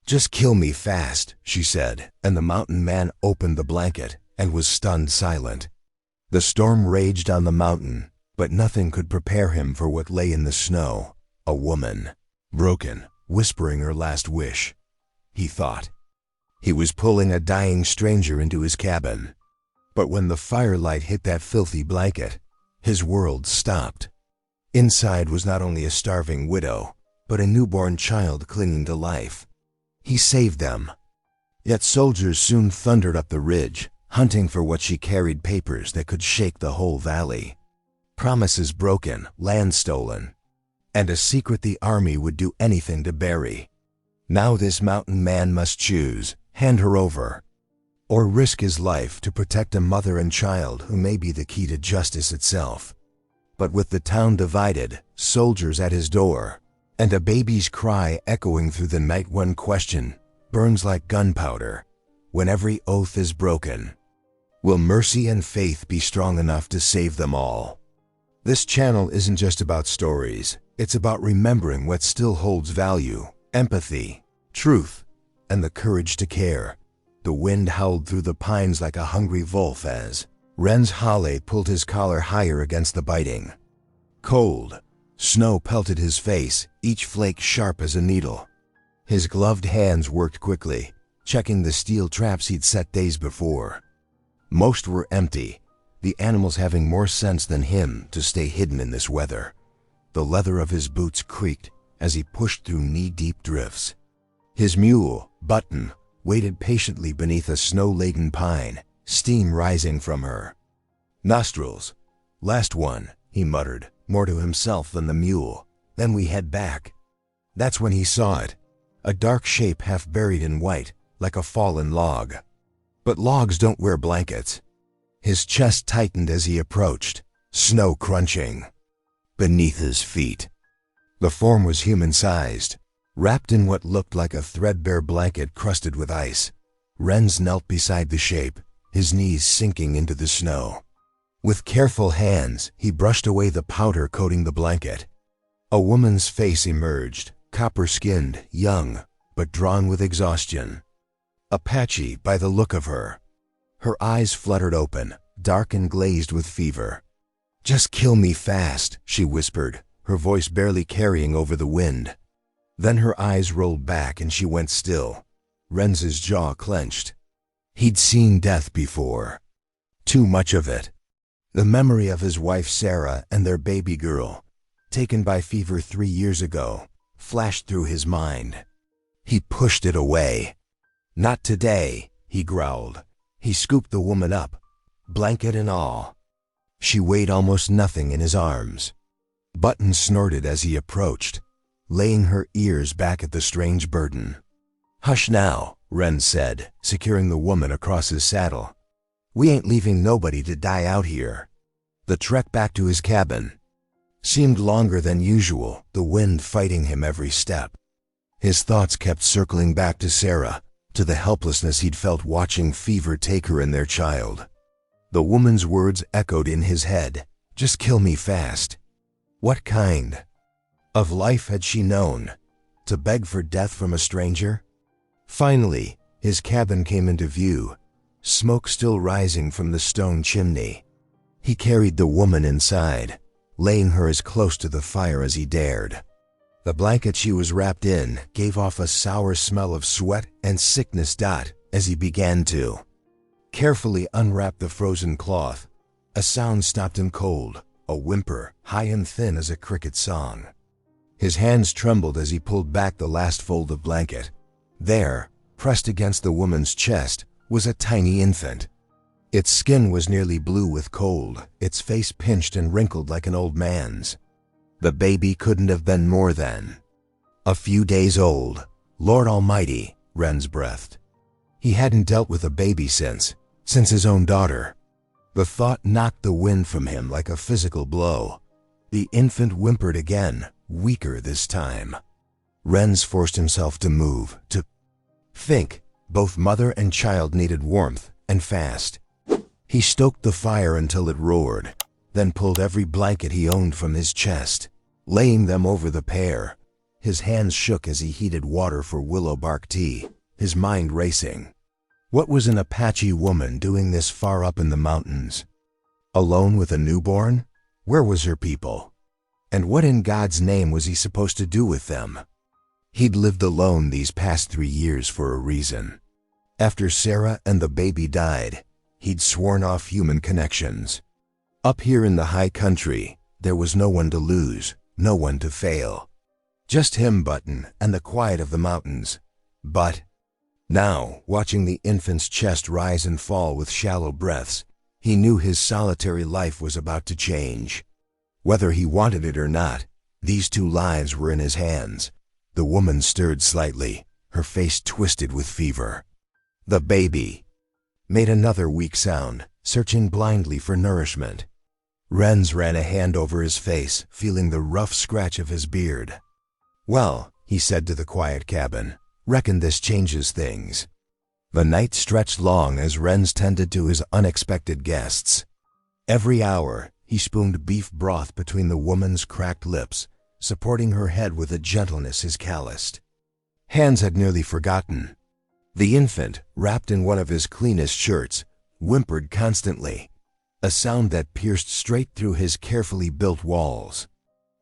"Just kill me fast," she said, and the mountain man opened the blanket and was stunned silent. The storm raged on the mountain, but nothing could prepare him for what lay in the snow. A woman, broken, whispering her last wish. He thought. He was pulling a dying stranger into his cabin. But when the firelight hit that filthy blanket, his world stopped. Inside was not only a starving widow, but a newborn child clinging to life. He saved them. Yet soldiers soon thundered up the ridge, hunting for what she carried, papers that could shake the whole valley. Promises broken, land stolen, and a secret the army would do anything to bury. Now this mountain man must choose, hand her over, or risk his life to protect a mother and child who may be the key to justice itself. But with the town divided, soldiers at his door, and a baby's cry echoing through the night, one question burns like gunpowder when every oath is broken. Will mercy and faith be strong enough to save them all? This channel isn't just about stories, it's about remembering what still holds value, empathy, truth, and the courage to care. The wind howled through the pines like a hungry wolf as Ren's Halle pulled his collar higher against the biting cold. Snow pelted his face, each flake sharp as a needle. His gloved hands worked quickly, checking the steel traps he'd set days before. Most were empty, the animals having more sense than him to stay hidden in this weather. The leather of his boots creaked as he pushed through knee-deep drifts. His mule, Button, waited patiently beneath a snow-laden pine, steam rising from her nostrils. "Last one," he muttered, more to himself than the mule. "Then we head back." That's when he saw it, a dark shape half buried in white, like a fallen log. But logs don't wear blankets. His chest tightened as he approached, snow crunching beneath his feet. The form was human-sized, wrapped in what looked like a threadbare blanket crusted with ice. Renz knelt beside the shape, his knees sinking into the snow. With careful hands, he brushed away the powder coating the blanket. A woman's face emerged, copper-skinned, young, but drawn with exhaustion. Apache by the look of her. Her eyes fluttered open, dark and glazed with fever. "Just kill me fast," she whispered, her voice barely carrying over the wind. Then her eyes rolled back and she went still. Renz's jaw clenched. He'd seen death before. Too much of it. The memory of his wife Sarah and their baby girl, taken by fever 3 years ago, flashed through his mind. He pushed it away. "Not today," he growled. He scooped the woman up, blanket and all. She weighed almost nothing in his arms. Button snorted as he approached, laying her ears back at the strange burden. "Hush now," Ren said, securing the woman across his saddle. "We ain't leaving nobody to die out here." The trek back to his cabin seemed longer than usual, the wind fighting him every step. His thoughts kept circling back to Sarah, to the helplessness he'd felt watching fever take her and their child. The woman's words echoed in his head, "Just kill me fast." What kind of life had she known? To beg for death from a stranger? Finally, his cabin came into view, smoke still rising from the stone chimney. He carried the woman inside, laying her as close to the fire as he dared. The blanket she was wrapped in gave off a sour smell of sweat and sickness. As he began to carefully unwrap the frozen cloth, a sound stopped him cold, a whimper, high and thin as a cricket song. His hands trembled as he pulled back the last fold of blanket. There, pressed against the woman's chest, was a tiny infant. Its skin was nearly blue with cold, its face pinched and wrinkled like an old man's. The baby couldn't have been more than a few days old. Lord Almighty, Renz breathed. He hadn't dealt with a baby since his own daughter. The thought knocked the wind from him like a physical blow. The infant whimpered again, weaker this time. Renz forced himself to move, to think. Both mother and child needed warmth, and fast. He stoked the fire until it roared, then pulled every blanket he owned from his chest, laying them over the pair. His hands shook as he heated water for willow bark tea, his mind racing. What was an Apache woman doing this far up in the mountains? Alone with a newborn? Where was her people? And what in God's name was he supposed to do with them? He'd lived alone these past 3 years for a reason. After Sarah and the baby died, he'd sworn off human connections. Up here in the high country, there was no one to lose, no one to fail. Just him, Button, and the quiet of the mountains. But now, watching the infant's chest rise and fall with shallow breaths, he knew his solitary life was about to change. Whether he wanted it or not, these 2 lives were in his hands. The woman stirred slightly, her face twisted with fever. The baby made another weak sound, searching blindly for nourishment. Renz ran a hand over his face, feeling the rough scratch of his beard. "Well," he said to the quiet cabin, "reckon this changes things." The night stretched long as Renz tended to his unexpected guests. Every hour, he spooned beef broth between the woman's cracked lips, supporting her head with a gentleness his calloused hands had nearly forgotten. The infant, wrapped in one of his cleanest shirts, whimpered constantly, a sound that pierced straight through his carefully built walls.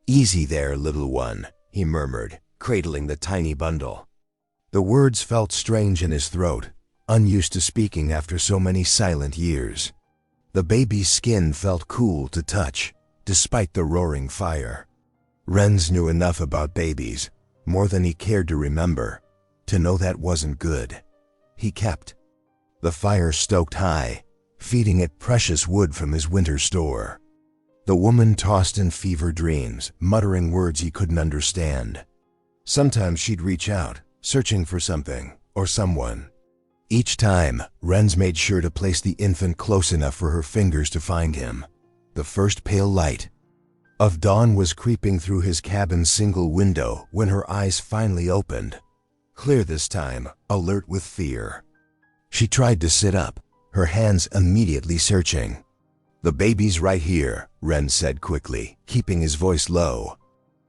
"Easy there, little one," he murmured, cradling the tiny bundle. The words felt strange in his throat, unused to speaking after so many silent years. The baby's skin felt cool to touch, despite the roaring fire. Renz knew enough about babies, more than he cared to remember, to know that wasn't good. He kept the fire stoked high, feeding it precious wood from his winter store. The woman tossed in fever dreams, muttering words he couldn't understand. Sometimes she'd reach out, searching for something or someone. Each time, Renz made sure to place the infant close enough for her fingers to find him. The first pale light of dawn was creeping through his cabin's single window when her eyes finally opened. Clear this time, alert with fear. She tried to sit up, her hands immediately searching. "The baby's right here," Renz said quickly, keeping his voice low.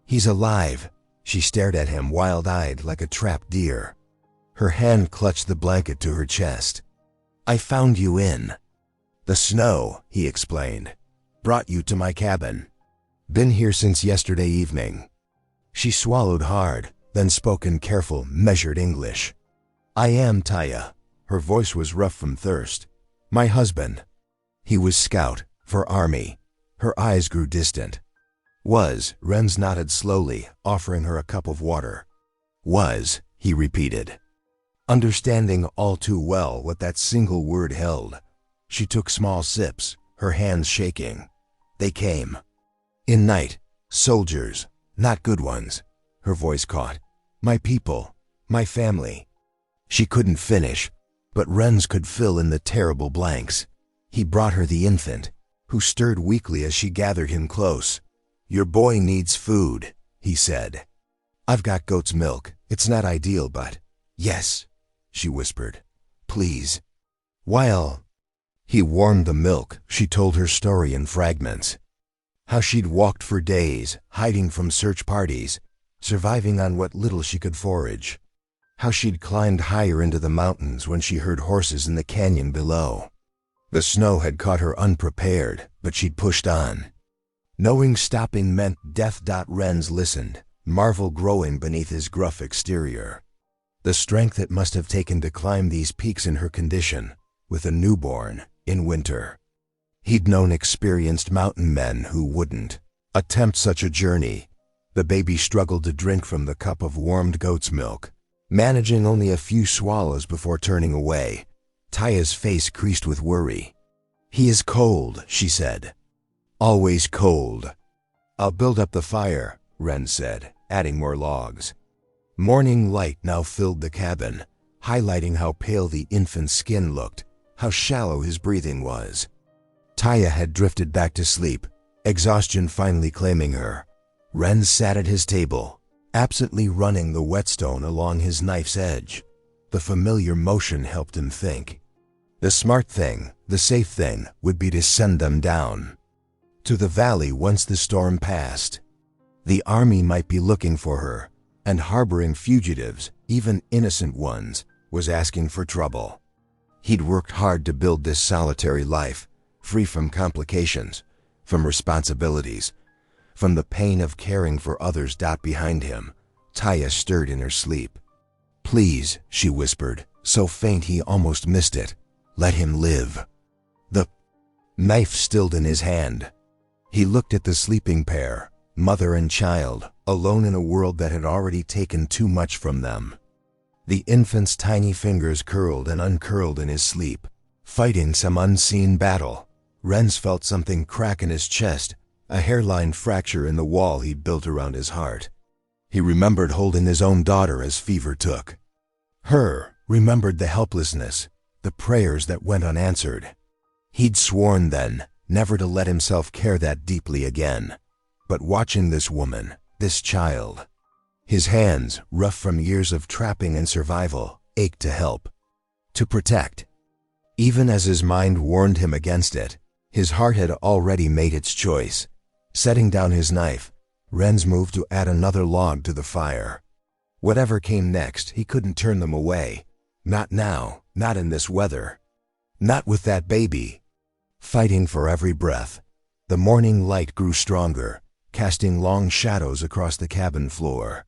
"He's alive." She stared at him wild-eyed like a trapped deer. Her hand clutched the blanket to her chest. "I found you in the snow," he explained. "Brought you to my cabin. Been here since yesterday evening." She swallowed hard, then spoke in careful, measured English. "I am Taya." Her voice was rough from thirst. "My husband." He was Scout, for Army. Her eyes grew distant. Renz nodded slowly, offering her a cup of water. He repeated, understanding all too well what that single word held. She took small sips, her hands shaking. "They came. In night, soldiers, not good ones." Her voice caught. "My people, my family." She couldn't finish, but Renz could fill in the terrible blanks. He brought her the infant, who stirred weakly as she gathered him close. "Your boy needs food," he said. "I've got goat's milk. It's not ideal, but..." "Yes," she whispered. "Please." While he warmed the milk, she told her story in fragments. How she'd walked for days, hiding from search parties, surviving on what little she could forage. How she'd climbed higher into the mountains when she heard horses in the canyon below. The snow had caught her unprepared, but she'd pushed on. Knowing stopping meant death. Renz listened, marvel growing beneath his gruff exterior. The strength it must have taken to climb these peaks in her condition, with a newborn, in winter. He'd known experienced mountain men who wouldn't attempt such a journey. The baby struggled to drink from the cup of warmed goat's milk, managing only a few swallows before turning away. Taya's face creased with worry. "He is cold," she said. "Always cold." "I'll build up the fire," Renz said, adding more logs. Morning light now filled the cabin, highlighting how pale the infant's skin looked, how shallow his breathing was. Taya had drifted back to sleep, exhaustion finally claiming her. Renz sat at his table, absently running the whetstone along his knife's edge. The familiar motion helped him think. The smart thing, the safe thing, would be to send them down to the valley once the storm passed. The army might be looking for her, and harboring fugitives, even innocent ones, was asking for trouble. He'd worked hard to build this solitary life, free from complications, from responsibilities, from the pain of caring for others. Behind him, Taya stirred in her sleep. "Please," she whispered, so faint he almost missed it. "Let him live." The knife stilled in his hand. He looked at the sleeping pair, mother and child, alone in a world that had already taken too much from them. The infant's tiny fingers curled and uncurled in his sleep, fighting some unseen battle. Renz felt something crack in his chest, a hairline fracture in the wall he'd built around his heart. He remembered holding his own daughter as fever took her, remembered the helplessness, the prayers that went unanswered. He'd sworn then never to let himself care that deeply again. But watching this woman, this child, his hands, rough from years of trapping and survival, ached to help, to protect. Even as his mind warned him against it, his heart had already made its choice. Setting down his knife, Renz moved to add another log to the fire. Whatever came next, he couldn't turn them away. Not now, not in this weather. Not with that baby. Fighting for every breath. The morning light grew stronger, casting long shadows across the cabin floor.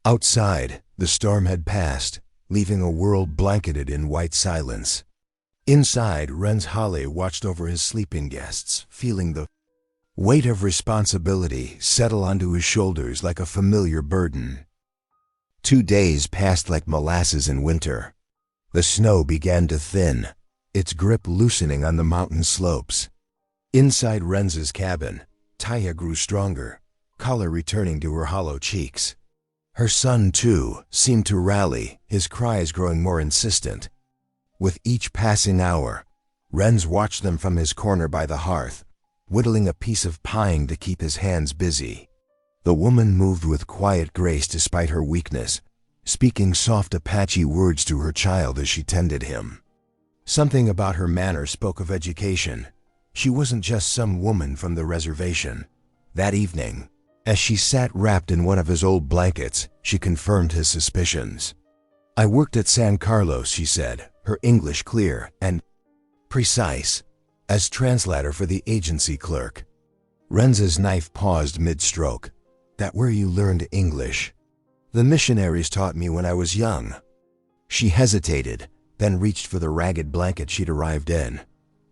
Outside, the storm had passed, leaving a world blanketed in white silence. Inside, Renz Halle watched over his sleeping guests, feeling the weight of responsibility settle onto his shoulders like a familiar burden. 2 days passed like molasses in winter. The snow began to thin, its grip loosening on the mountain slopes. Inside Renz's cabin, Taya grew stronger, color returning to her hollow cheeks. Her son, too, seemed to rally, his cries growing more insistent. With each passing hour, Renz watched them from his corner by the hearth, whittling a piece of pine to keep his hands busy. The woman moved with quiet grace despite her weakness, speaking soft Apache words to her child as she tended him. Something about her manner spoke of education. She wasn't just some woman from the reservation. That evening, as she sat wrapped in one of his old blankets, she confirmed his suspicions. "I worked at San Carlos," she said, her English clear and precise, as translator for the agency clerk. Renz's knife paused mid-stroke. "That where you learned English?" "The missionaries taught me when I was young." She hesitated, then reached for the ragged blanket she'd arrived in.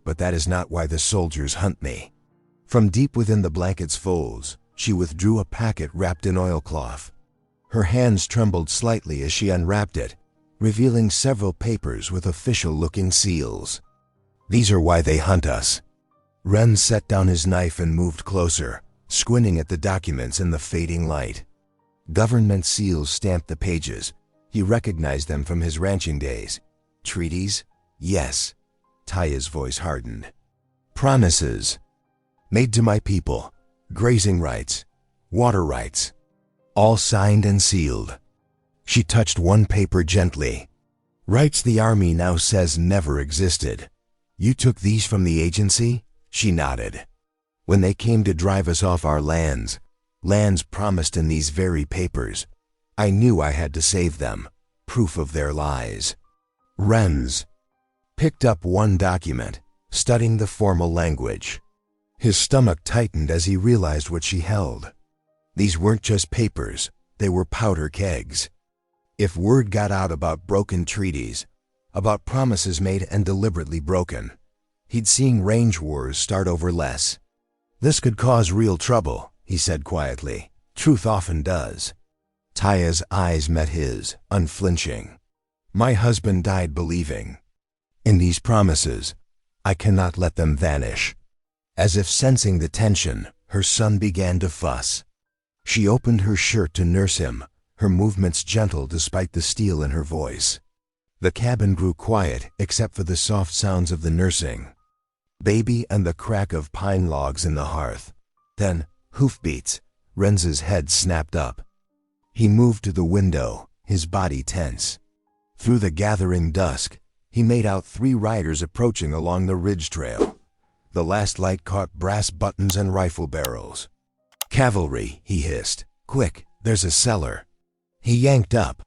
"But that is not why the soldiers hunt me." From deep within the blanket's folds, she withdrew a packet wrapped in oilcloth. Her hands trembled slightly as she unwrapped it, revealing several papers with official-looking seals. "These are why they hunt us." Renz set down his knife and moved closer, squinting at the documents in the fading light. Government seals stamped the pages. He recognized them from his ranching days. "Treaties? Yes." Taya's voice hardened. "Promises. Made to my people. Grazing rights. Water rights. All signed and sealed." She touched one paper gently. "Rights the Army now says never existed. You took these from the agency?" She nodded. "When they came to drive us off our lands promised in these very papers, I knew I had to save them, proof of their lies." Renz picked up one document, studying the formal language. His stomach tightened as he realized what she held. These weren't just papers, they were powder kegs. If word got out about broken treaties, about promises made and deliberately broken, he'd seen range wars start over less. "This could cause real trouble," he said quietly. "Truth often does." Taya's eyes met his, unflinching. "My husband died believing in these promises. I cannot let them vanish." As if sensing the tension, her son began to fuss. She opened her shirt to nurse him, her movements gentle despite the steel in her voice. The cabin grew quiet except for the soft sounds of the nursing baby and the crack of pine logs in the hearth. Then, hoofbeats, Renz's head snapped up. He moved to the window, his body tense. Through the gathering dusk, he made out 3 riders approaching along the ridge trail. The last light caught brass buttons and rifle barrels. "Cavalry," he hissed. "Quick, there's a cellar." He yanked up.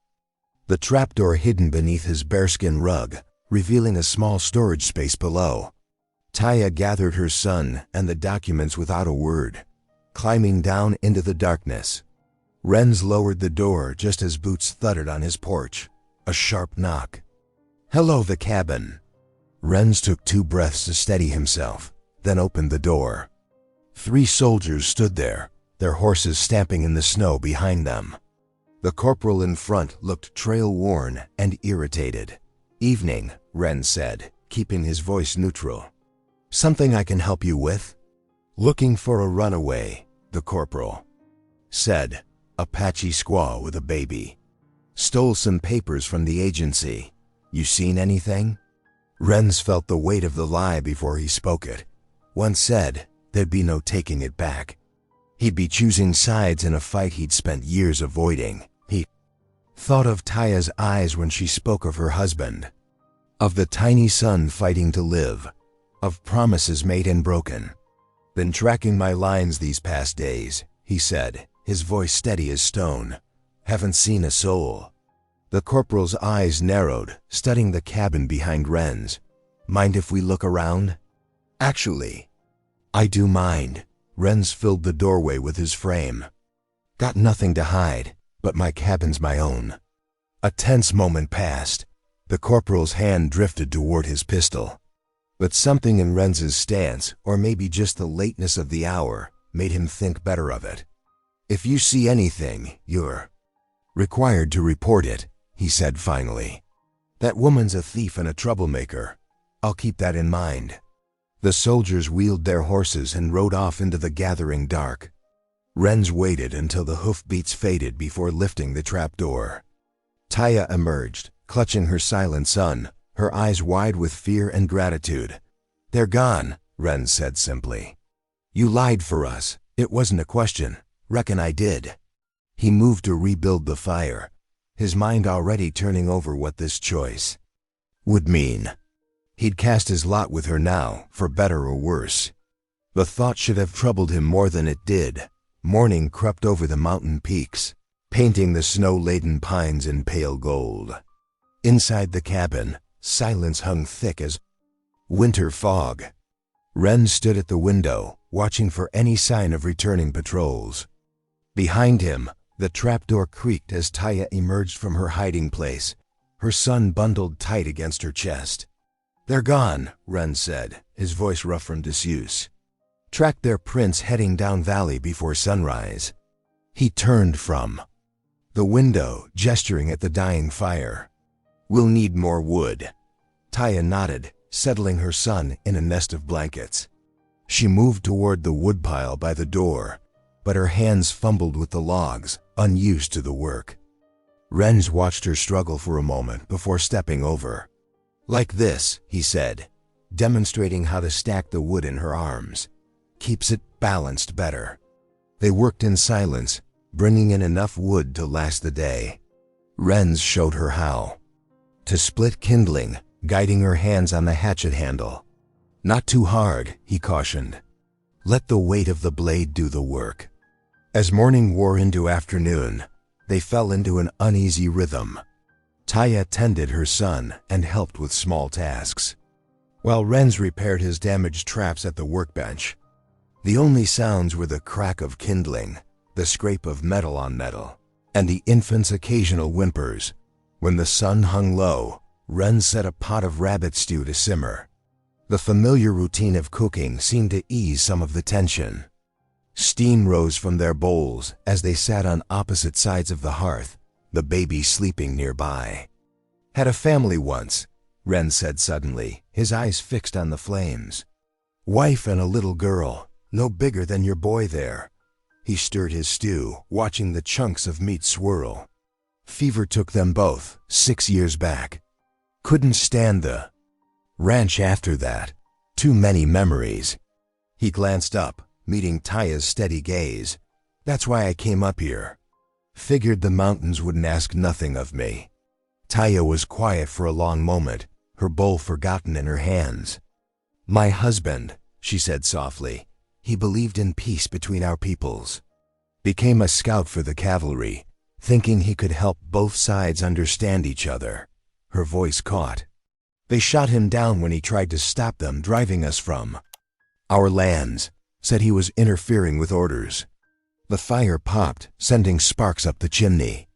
The trapdoor hidden beneath his bearskin rug, revealing a small storage space below. Taya gathered her son and the documents without a word, climbing down into the darkness. Renz lowered the door just as boots thudded on his porch. A sharp knock. "Hello, the cabin." Renz took 2 breaths to steady himself, then opened the door. 3 soldiers stood there, their horses stamping in the snow behind them. The corporal in front looked trail-worn and irritated. "Evening," Renz said, keeping his voice neutral. "Something I can help you with?" "Looking for a runaway," the corporal said, a patchy squaw with a baby. "Stole some papers from the agency. You seen anything?" Renz felt the weight of the lie before he spoke it. Once said, there'd be no taking it back. He'd be choosing sides in a fight he'd spent years avoiding. He thought of Taya's eyes when she spoke of her husband, of the tiny son fighting to live, of promises made and broken. "Been tracking my lines these past days," he said, his voice steady as stone. "Haven't seen a soul." The corporal's eyes narrowed, studying the cabin behind Renz. "Mind if we look around?" "Actually, I do mind." Renz filled the doorway with his frame. "Got nothing to hide, but my cabin's my own." A tense moment passed. The corporal's hand drifted toward his pistol. But something in Renz's stance, or maybe just the lateness of the hour, made him think better of it. "If you see anything, you're required to report it," he said finally. "That woman's a thief and a troublemaker. I'll keep that in mind." The soldiers wheeled their horses and rode off into the gathering dark. Renz waited until the hoofbeats faded before lifting the trapdoor. Taya emerged, clutching her silent son, her eyes wide with fear and gratitude. "They're gone," Renz said simply. "You lied for us. It wasn't a question. Reckon I did." He moved to rebuild the fire, his mind already turning over what this choice would mean. He'd cast his lot with her now, for better or worse. The thought should have troubled him more than it did. Morning crept over the mountain peaks, painting the snow-laden pines in pale gold. Inside the cabin, silence hung thick as winter fog. Renz stood at the window, watching for any sign of returning patrols. Behind him, the trapdoor creaked as Taya emerged from her hiding place, her son bundled tight against her chest. "They're gone," Renz said, his voice rough from disuse. "Tracked their prints heading down valley before sunrise." He turned from the window, gesturing at the dying fire. "We'll need more wood." Taya nodded, settling her son in a nest of blankets. She moved toward the woodpile by the door, but her hands fumbled with the logs, unused to the work. Renz watched her struggle for a moment before stepping over. "Like this," he said, demonstrating how to stack the wood in her arms. "Keeps it balanced better." They worked in silence, bringing in enough wood to last the day. Renz showed her how to split kindling, guiding her hands on the hatchet handle. "Not too hard," he cautioned. "Let the weight of the blade do the work." As morning wore into afternoon, they fell into an uneasy rhythm. Taya tended her son and helped with small tasks, while Renz repaired his damaged traps at the workbench. The only sounds were the crack of kindling, the scrape of metal on metal, and the infant's occasional whimpers. When the sun hung low, Renz set a pot of rabbit stew to simmer. The familiar routine of cooking seemed to ease some of the tension. Steam rose from their bowls as they sat on opposite sides of the hearth, the baby sleeping nearby. "Had a family once," Renz said suddenly, his eyes fixed on the flames. "Wife and a little girl, no bigger than your boy there." He stirred his stew, watching the chunks of meat swirl. "Fever took them both, 6 years back. Couldn't stand the ranch after that. Too many memories." He glanced up, meeting Taya's steady gaze. "That's why I came up here. Figured the mountains wouldn't ask nothing of me." Taya was quiet for a long moment, her bowl forgotten in her hands. "My husband," she said softly, "he believed in peace between our peoples. Became a scout for the cavalry. thinking he could help both sides understand each other. Her voice caught. They shot him down when he tried to stop them driving us from our lands, said he was interfering with orders. The fire popped, sending sparks up the chimney.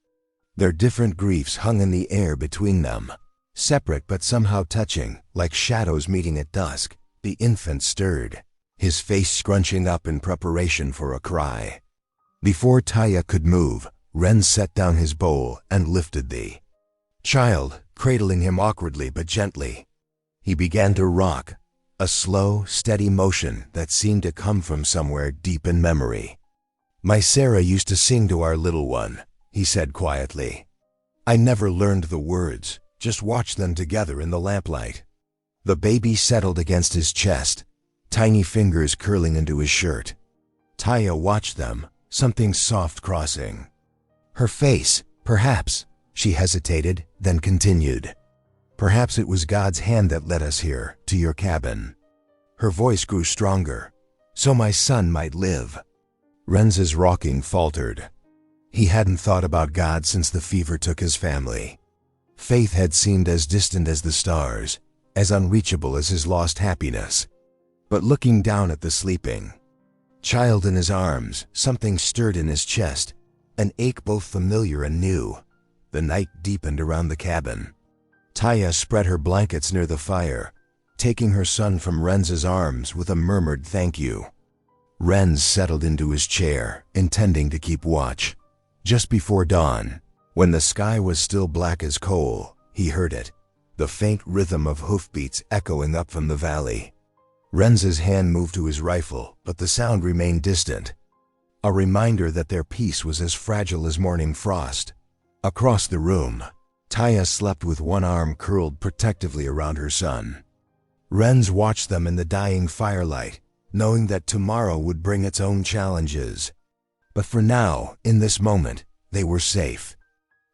Their different griefs hung in the air between them, separate but somehow touching, like shadows meeting at dusk. The infant stirred, his face scrunching up in preparation for a cry. Before Taya could move, Ren set down his bowl and lifted the child, cradling him awkwardly but gently. He began to rock, a slow, steady motion that seemed to come from somewhere deep in memory. "My Sarah used to sing to our little one," he said quietly. "I never learned the words, just watched them together in the lamplight." The baby settled against his chest, tiny fingers curling into his shirt. Taya watched them, something soft crossing her face. "Perhaps," she hesitated, then continued, "perhaps it was God's hand that led us here, to your cabin." Her voice grew stronger. "So my son might live." Ren's rocking faltered. He hadn't thought about God since the fever took his family. Faith had seemed as distant as the stars, as unreachable as his lost happiness. But looking down at the sleeping child in his arms, something stirred in his chest, an ache both familiar and new. The night deepened around the cabin. Taya spread her blankets near the fire, taking her son from Ren's arms with a murmured thank you. Ren settled into his chair, intending to keep watch. Just before dawn, when the sky was still black as coal, he heard it, the faint rhythm of hoofbeats echoing up from the valley. Ren's hand moved to his rifle, but the sound remained distant, a reminder that their peace was as fragile as morning frost. Across the room, Taya slept with one arm curled protectively around her son. Ren watched them in the dying firelight, knowing that tomorrow would bring its own challenges. But for now, in this moment, they were safe.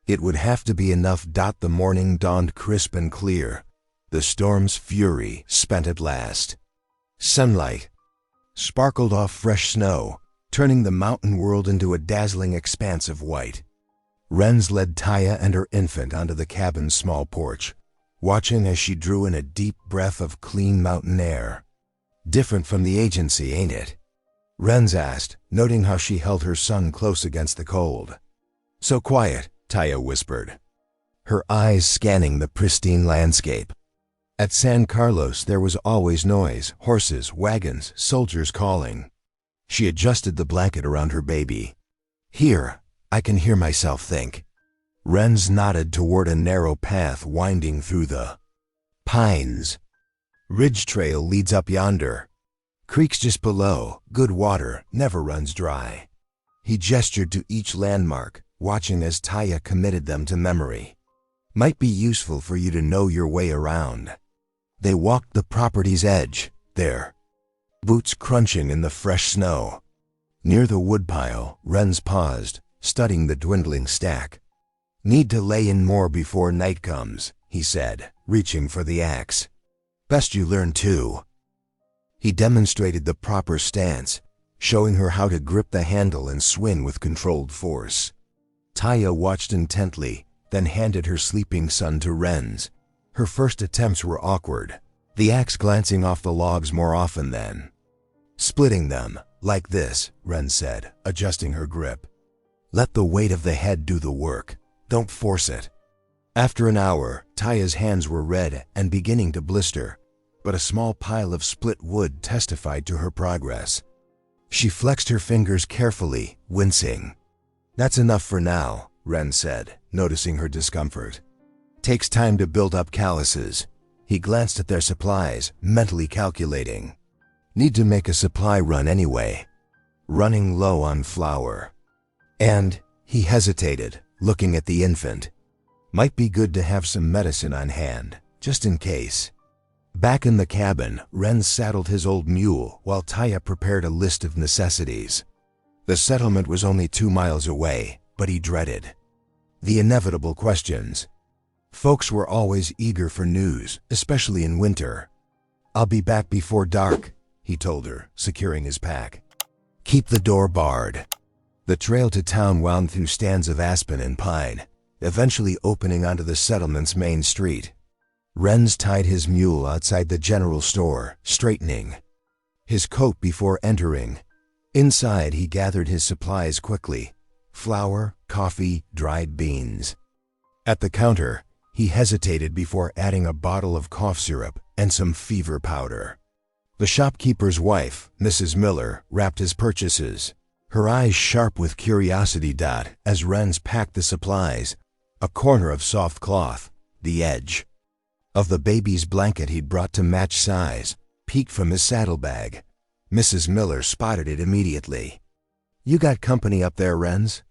It would have to be enough. The morning dawned crisp and clear, the storm's fury spent at last. Sunlight sparkled off fresh snow, turning the mountain world into a dazzling expanse of white. Ren led Taya and her infant onto the cabin's small porch, watching as she drew in a deep breath of clean mountain air. "Different from the agency, ain't it?" Ren asked, noting how she held her son close against the cold. "So quiet," Taya whispered, her eyes scanning the pristine landscape. At San Carlos there was always noise, horses, wagons, soldiers calling. She adjusted the blanket around her baby. "Here, I can hear myself think." Ren nodded toward a narrow path winding through the pines. "Ridge trail leads up yonder. Creek's just below, good water, never runs dry." He gestured to each landmark, watching as Taya committed them to memory. "Might be useful for you to know your way around." They walked the property's edge, their boots crunching in the fresh snow. Near the woodpile, Ren paused, studying the dwindling stack. "Need to lay in more before night comes," he said, reaching for the axe. "Best you learn too." He demonstrated the proper stance, showing her how to grip the handle and swing with controlled force. Taya watched intently, then handed her sleeping son to Ren. Her first attempts were awkward, the axe glancing off the logs more often than splitting them. "Like this," Ren said, adjusting her grip. "Let the weight of the head do the work. Don't force it." After an hour, Taya's hands were red and beginning to blister, but a small pile of split wood testified to her progress. She flexed her fingers carefully, wincing. "That's enough for now," Ren said, noticing her discomfort. "Takes time to build up calluses." He glanced at their supplies, mentally calculating. "Need to make a supply run anyway. Running low on flour." And he hesitated, looking at the infant. Might be good to have some medicine on hand, just in case. Back in the cabin, Ren saddled his old mule while Taya prepared a list of necessities. The settlement was only 2 miles away, but he dreaded the inevitable questions. Folks were always eager for news, especially in winter. "I'll be back before dark," he told her, securing his pack. "Keep the door barred." The trail to town wound through stands of aspen and pine, eventually opening onto the settlement's main street. Renz tied his mule outside the general store, straightening his coat before entering. Inside, he gathered his supplies quickly: flour, coffee, dried beans. At the counter, he hesitated before adding a bottle of cough syrup and some fever powder. The shopkeeper's wife, Mrs. Miller, wrapped his purchases, her eyes sharp with curiosity. As Renz packed the supplies, a corner of soft cloth, the edge of the baby's blanket he'd brought to match size, peeked from his saddlebag. Mrs. Miller spotted it immediately. "You got company up there, Renz?"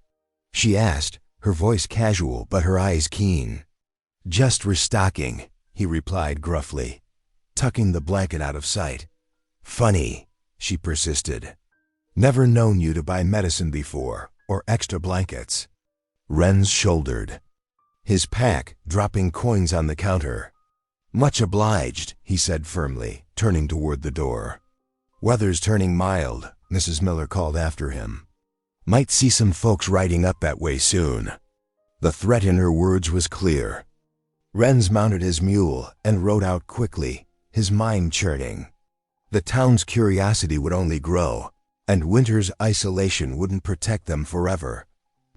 she asked, her voice casual but her eyes keen. "Just restocking," he replied gruffly, tucking the blanket out of sight. "Funny," she persisted. "Never known you to buy medicine before, or extra blankets." Renz shouldered his pack, dropping coins on the counter. "Much obliged," he said firmly, turning toward the door. "Weather's turning mild," Mrs. Miller called after him. "Might see some folks riding up that way soon." The threat in her words was clear. Renz mounted his mule and rode out quickly, his mind churning. The town's curiosity would only grow, and winter's isolation wouldn't protect them forever.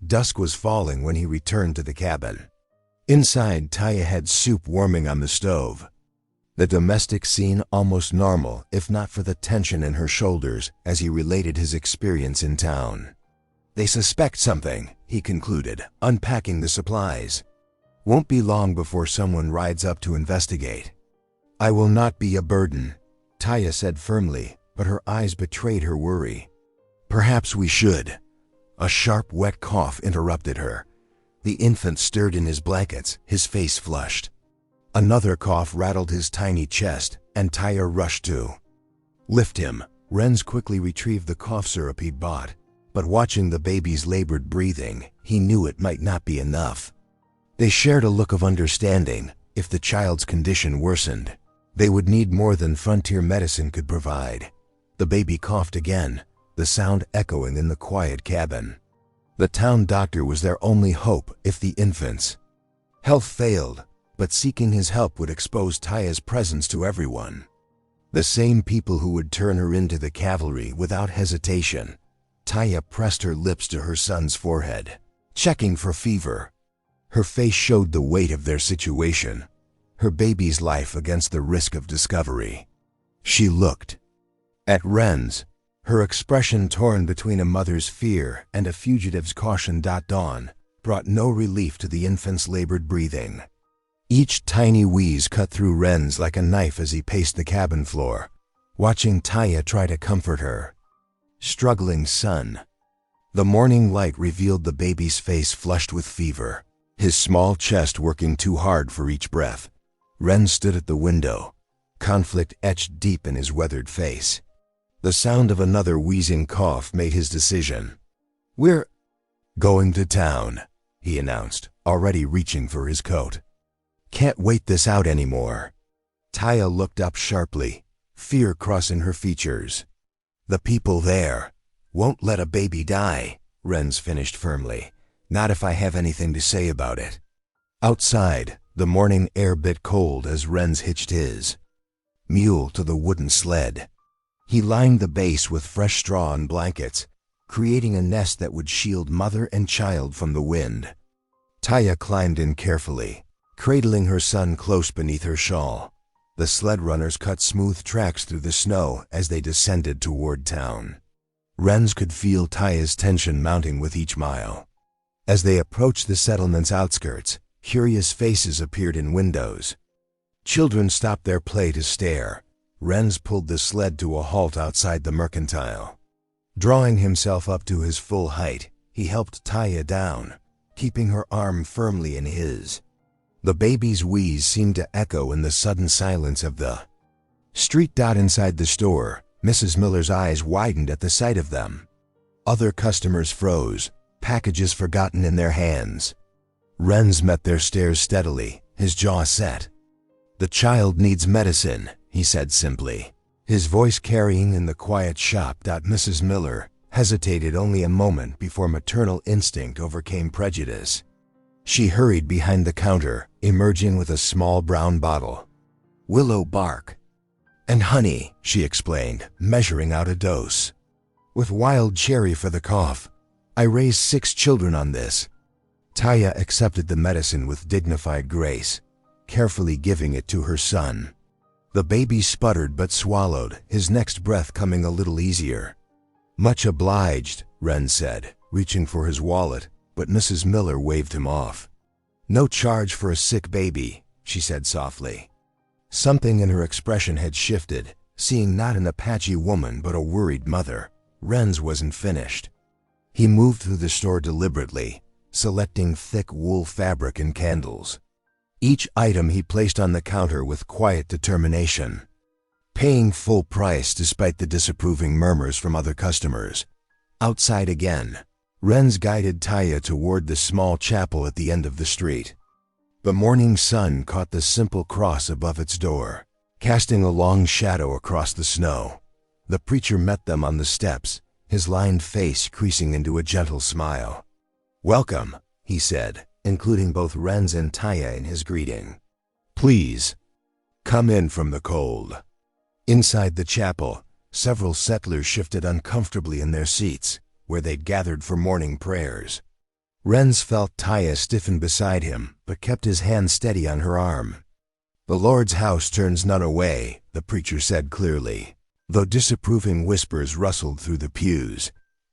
Dusk was falling when he returned to the cabin. Inside, Taya had soup warming on the stove. The domestic scene almost normal, if not for the tension in her shoulders as he related his experience in town. "They suspect something," he concluded, unpacking the supplies. "Won't be long before someone rides up to investigate." "I will not be a burden," Taya said firmly, but her eyes betrayed her worry. "Perhaps we should." A sharp, wet cough interrupted her. The infant stirred in his blankets, his face flushed. Another cough rattled his tiny chest, and Taya rushed to lift him. Renz quickly retrieved the cough syrup he'd bought, but watching the baby's labored breathing, he knew it might not be enough. They shared a look of understanding. If the child's condition worsened, they would need more than frontier medicine could provide. The baby coughed again, the sound echoing in the quiet cabin. The town doctor was their only hope if the infant's health failed, but seeking his help would expose Taya's presence to everyone. The same people who would turn her into the cavalry without hesitation. Taya pressed her lips to her son's forehead, checking for fever. Her face showed the weight of their situation, her baby's life against the risk of discovery. She looked at Renz, her expression torn between a mother's fear and a fugitive's caution. Dawn brought no relief to the infant's labored breathing. Each tiny wheeze cut through Renz like a knife as he paced the cabin floor, watching Taya try to comfort her struggling son. The morning light revealed the baby's face flushed with fever, his small chest working too hard for each breath. Renz stood at the window, conflict etched deep in his weathered face. The sound of another wheezing cough made his decision. "We're going to town," he announced, already reaching for his coat. "Can't wait this out anymore." Taya looked up sharply, fear crossing her features. "The people there won't let a baby die," Renz finished firmly. "Not if I have anything to say about it." Outside, the morning air bit cold as Renz hitched his mule to the wooden sled. He lined the base with fresh straw and blankets, creating a nest that would shield mother and child from the wind. Taya climbed in carefully, cradling her son close beneath her shawl. The sled runners cut smooth tracks through the snow as they descended toward town. Renz could feel Taya's tension mounting with each mile. As they approached the settlement's outskirts, curious faces appeared in windows. Children stopped their play to stare. Renz pulled the sled to a halt outside the mercantile. Drawing himself up to his full height, he helped Taya down, keeping her arm firmly in his. The baby's wheeze seemed to echo in the sudden silence of the street. Inside the store, Mrs. Miller's eyes widened at the sight of them. Other customers froze, packages forgotten in their hands. Renz met their stares steadily, his jaw set. "The child needs medicine," he said simply, his voice carrying in the quiet shop. Mrs. Miller, hesitated only a moment before maternal instinct overcame prejudice. She hurried behind the counter, emerging with a small brown bottle. "Willow bark and honey," she explained, measuring out a dose. "With wild cherry for the cough. I raised 6 children on this." Taya accepted the medicine with dignified grace, carefully giving it to her son. The baby sputtered but swallowed, his next breath coming a little easier. "Much obliged," Wren said, reaching for his wallet, but Mrs. Miller waved him off. "No charge for a sick baby," she said softly. Something in her expression had shifted, seeing not an Apache woman but a worried mother. Wren's wasn't finished. He moved through the store deliberately, selecting thick wool fabric and candles. Each item he placed on the counter with quiet determination, paying full price despite the disapproving murmurs from other customers. Outside again, Wren's guided Taya toward the small chapel at the end of the street. The morning sun caught the simple cross above its door, casting a long shadow across the snow. The preacher met them on the steps, his lined face creasing into a gentle smile. "Welcome," he said, including both Wren's and Taya in his greeting. "Please, come in from the cold." Inside the chapel, several settlers shifted uncomfortably in their seats, where they'd gathered for morning prayers. Wren's felt Taya stiffen beside him, but kept his hand steady on her arm. "The Lord's house turns none away," the preacher said clearly, though disapproving whispers rustled through the pews.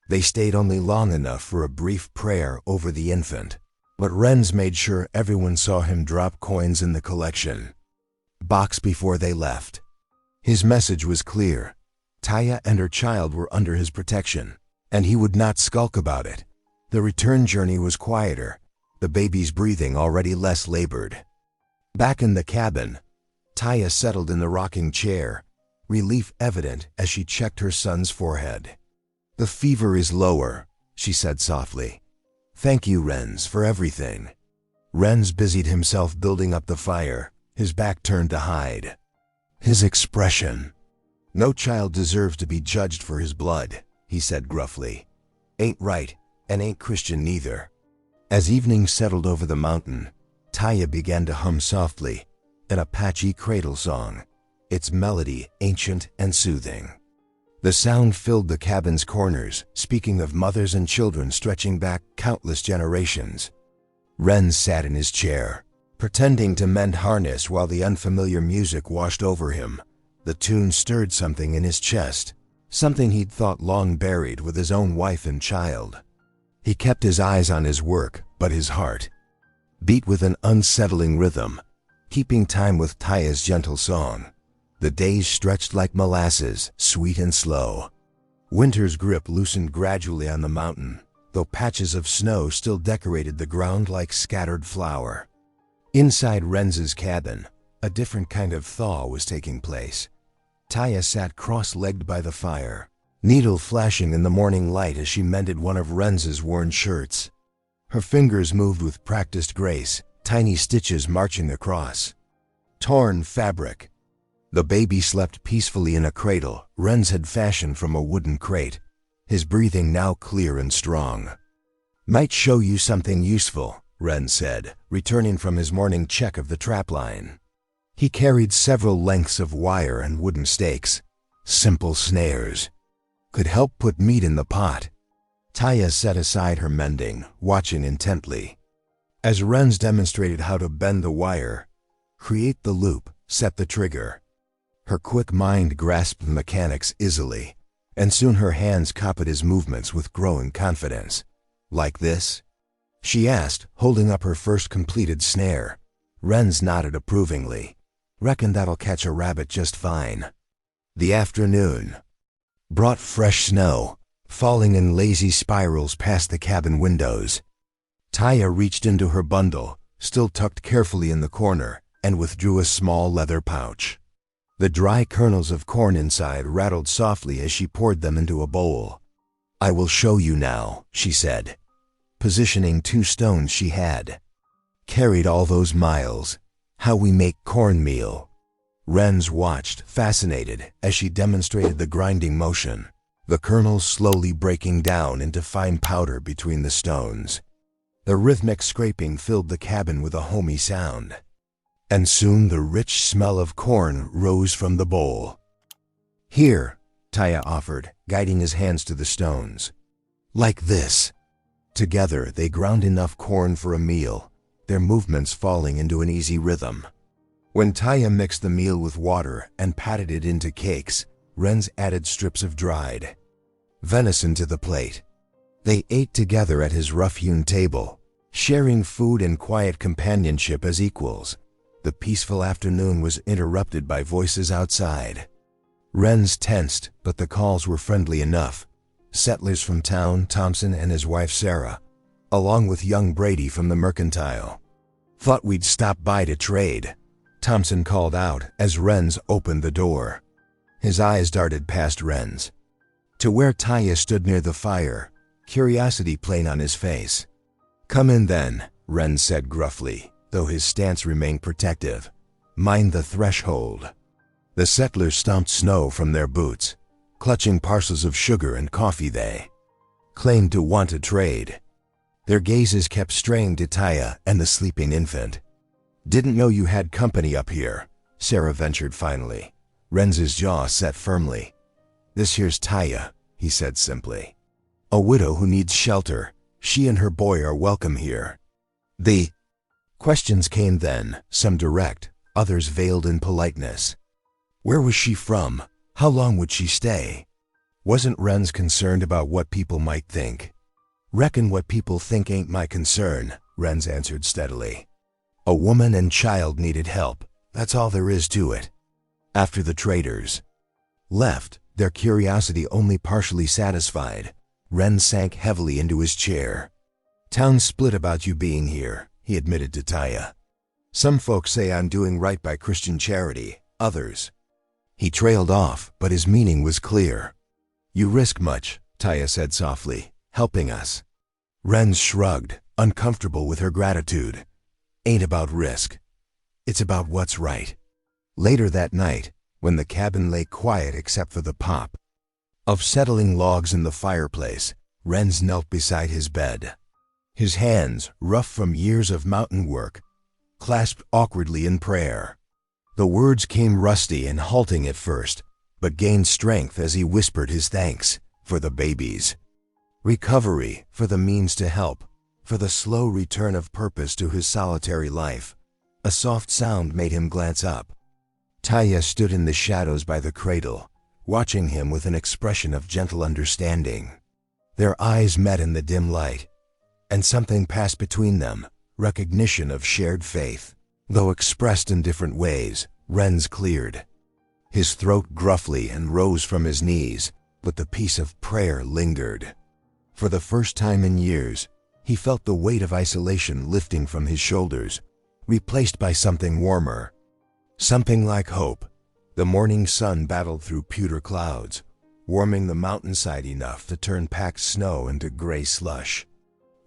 They stayed only long enough for a brief prayer over the infant, but Wren's made sure everyone saw him drop coins in the collection box before they left. His message was clear. Taya and her child were under his protection, and he would not skulk about it. The return journey was quieter, the baby's breathing already less labored. Back in the cabin, Taya settled in the rocking chair, relief evident as she checked her son's forehead. "The fever is lower," she said softly. "Thank you, Wren's, for everything." Wren's busied himself building up the fire, his back turned to hide. His expression. "No child deserves to be judged for his blood," he said gruffly. "Ain't right, and ain't Christian neither." As evening settled over the mountain, Taya began to hum softly, an Apache cradle song, its melody ancient and soothing. The sound filled the cabin's corners, speaking of mothers and children stretching back countless generations. Wren sat in his chair, pretending to mend harness while the unfamiliar music washed over him. The tune stirred something in his chest, something he'd thought long buried with his own wife and child. He kept his eyes on his work, but his heart beat with an unsettling rhythm, keeping time with Taya's gentle song. The days stretched like molasses, sweet and slow. Winter's grip loosened gradually on the mountain, though patches of snow still decorated the ground like scattered flour. Inside Wren's cabin, a different kind of thaw was taking place. Taya sat cross-legged by the fire, needle flashing in the morning light as she mended one of Wren's worn shirts. Her fingers moved with practiced grace, tiny stitches marching across torn fabric. The baby slept peacefully in a cradle Wren's had fashioned from a wooden crate, his breathing now clear and strong. "Might show you something useful," Wren said, returning from his morning check of the trapline. He carried several lengths of wire and wooden stakes, simple snares. "Could help put meat in the pot." Taya set aside her mending, watching intently. As Wren's demonstrated how to bend the wire, create the loop, set the trigger. Her quick mind grasped the mechanics easily, and soon her hands copied his movements with growing confidence. "Like this?" she asked, holding up her first completed snare. Wren's nodded approvingly. "Reckon that'll catch a rabbit just fine." The afternoon brought fresh snow, falling in lazy spirals past the cabin windows. Taya reached into her bundle, still tucked carefully in the corner, and withdrew a small leather pouch. The dry kernels of corn inside rattled softly as she poured them into a bowl. "I will show you now," she said, positioning 2 stones she had carried all those miles. "How we make cornmeal." Wren's watched, fascinated, as she demonstrated the grinding motion. the kernels slowly breaking down into fine powder between the stones. The rhythmic scraping filled the cabin with a homey sound. And soon the rich smell of corn rose from the bowl. "Here," Taya offered, guiding his hands to the stones. "Like this." Together they ground enough corn for a meal, their movements falling into an easy rhythm. When Taya mixed the meal with water and patted it into cakes, Renz added strips of dried venison to the plate. They ate together at his rough-hewn table, sharing food and quiet companionship as equals. The peaceful afternoon was interrupted by voices outside. Renz tensed, but the calls were friendly enough. Settlers from town, Thompson and his wife Sarah, along with young Brady from the mercantile. "Thought we'd stop by to trade," Thompson called out as Renz opened the door. His eyes darted past Renz to where Taya stood near the fire, curiosity plain on his face. "Come in then," Renz said gruffly, though his stance remained protective. "Mind the threshold." The settlers stomped snow from their boots, clutching parcels of sugar and coffee they claimed to want to trade. Their gazes kept straying to Taya and the sleeping infant. "Didn't know you had company up here," Sarah ventured finally. Renz's jaw set firmly. "This here's Taya," he said simply. "A widow who needs shelter. She and her boy are welcome here." The questions came then, some direct, others veiled in politeness. Where was she from? How long would she stay? Wasn't Renz concerned about what people might think? "Reckon what people think ain't my concern," Renz answered steadily. "A woman and child needed help. That's all there is to it." After the traders left, their curiosity only partially satisfied, Renz sank heavily into his chair. "Town's split about you being here," he admitted to Taya. "Some folks say I'm doing right by Christian charity, others." He trailed off, but his meaning was clear. "You risk much," Taya said softly, "helping us." Renz shrugged, uncomfortable with her gratitude. "Ain't about risk. It's about what's right." Later that night, when the cabin lay quiet except for the pop of settling logs in the fireplace, Renz knelt beside his bed. His hands, rough from years of mountain work, clasped awkwardly in prayer. The words came rusty and halting at first, but gained strength as he whispered his thanks for the babies, recovery, for the means to help, for the slow return of purpose to his solitary life. A soft sound made him glance up. Taya stood in the shadows by the cradle, watching him with an expression of gentle understanding. Their eyes met in the dim light, and something passed between them, recognition of shared faith. Though expressed in different ways, Renz cleared his throat gruffly and rose from his knees, but the peace of prayer lingered. For the first time in years, he felt the weight of isolation lifting from his shoulders, replaced by something warmer. Something like hope. The morning sun battled through pewter clouds, warming the mountainside enough to turn packed snow into gray slush.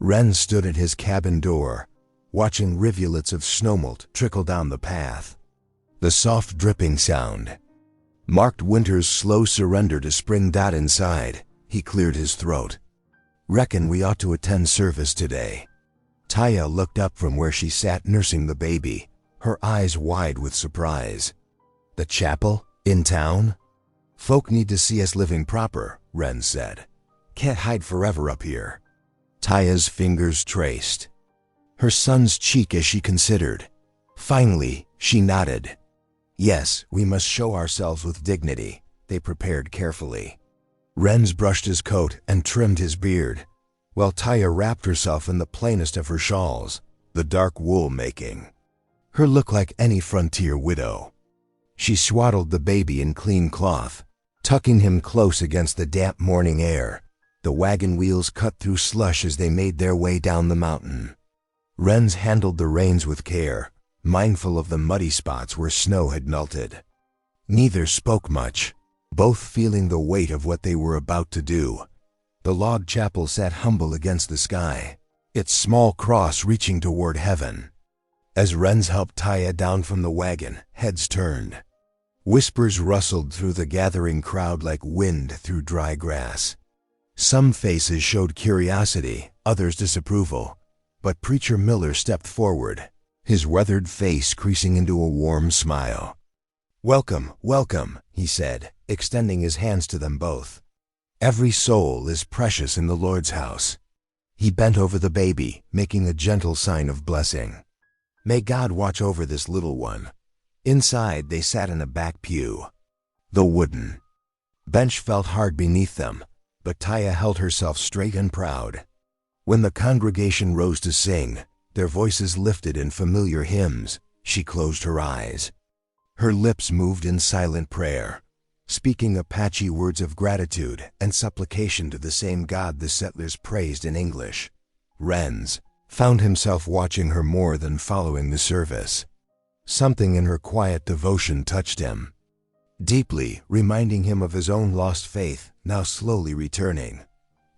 Renz stood at his cabin door, watching rivulets of snowmelt trickle down the path. The soft dripping sound marked winter's slow surrender to spring. Inside, he cleared his throat. "Reckon we ought to attend service today." Taya looked up from where she sat nursing the baby, her eyes wide with surprise. "The chapel? In town?" "Folk need to see us living proper," Renz said. "Can't hide forever up here." Taya's fingers traced her son's cheek as she considered. Finally, she nodded. "Yes, we must show ourselves with dignity," they prepared carefully. Renz brushed his coat and trimmed his beard, while Taya wrapped herself in the plainest of her shawls, the dark wool making her look like any frontier widow. She swaddled the baby in clean cloth, tucking him close against the damp morning air. The wagon wheels cut through slush as they made their way down the mountain. Renz handled the reins with care, mindful of the muddy spots where snow had melted. Neither spoke much, both feeling the weight of what they were about to do. The log chapel sat humble against the sky, its small cross reaching toward heaven. As Renz helped Taya down from the wagon, heads turned. Whispers rustled through the gathering crowd like wind through dry grass. Some faces showed curiosity, others disapproval. But Preacher Miller stepped forward, his weathered face creasing into a warm smile. "Welcome, welcome," he said, extending his hands to them both. "Every soul is precious in the Lord's house." He bent over the baby, making a gentle sign of blessing. "May God watch over this little one." Inside, they sat in a back pew. The wooden bench felt hard beneath them, but Taya held herself straight and proud. When the congregation rose to sing, their voices lifted in familiar hymns, she closed her eyes. Her lips moved in silent prayer, speaking Apache words of gratitude and supplication to the same God the settlers praised in English. Renz found himself watching her more than following the service. Something in her quiet devotion touched him deeply, reminding him of his own lost faith, now slowly returning.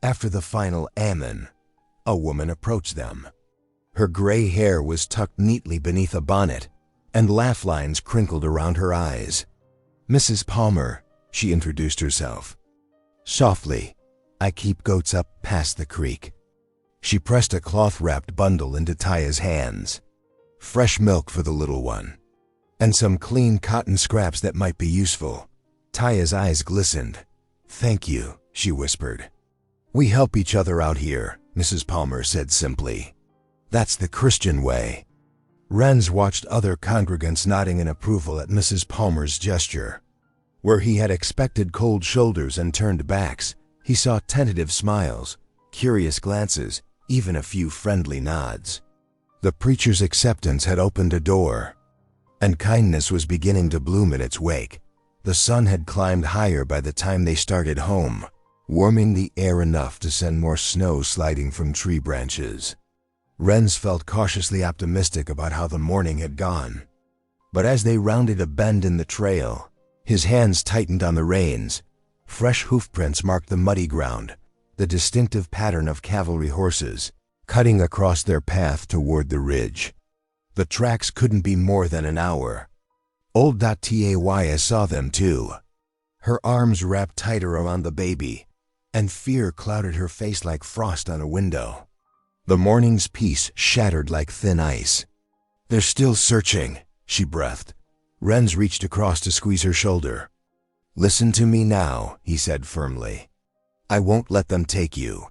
After the final Amen, a woman approached them. Her gray hair was tucked neatly beneath a bonnet, and laugh lines crinkled around her eyes. "Mrs. Palmer," she introduced herself. Softly, "I keep goats up past the creek." She pressed a cloth-wrapped bundle into Taya's hands. "Fresh milk for the little one, and some clean cotton scraps that might be useful." Taya's eyes glistened. "Thank you," she whispered. "We help each other out here," Mrs. Palmer said simply. "That's the Christian way." Renz watched other congregants nodding in approval at Mrs. Palmer's gesture. Where he had expected cold shoulders and turned backs, he saw tentative smiles, curious glances, even a few friendly nods. The preacher's acceptance had opened a door, and kindness was beginning to bloom in its wake. The sun had climbed higher by the time they started home, warming the air enough to send more snow sliding from tree branches. Renz felt cautiously optimistic about how the morning had gone. But as they rounded a bend in the trail, his hands tightened on the reins. Fresh hoofprints marked the muddy ground, the distinctive pattern of cavalry horses, cutting across their path toward the ridge. The tracks couldn't be more than an hour. Old Taya saw them too. Her arms wrapped tighter around the baby, and fear clouded her face like frost on a window. The morning's peace shattered like thin ice. "They're still searching," she breathed. Renz reached across to squeeze her shoulder. "Listen to me now," he said firmly. "I won't let them take you.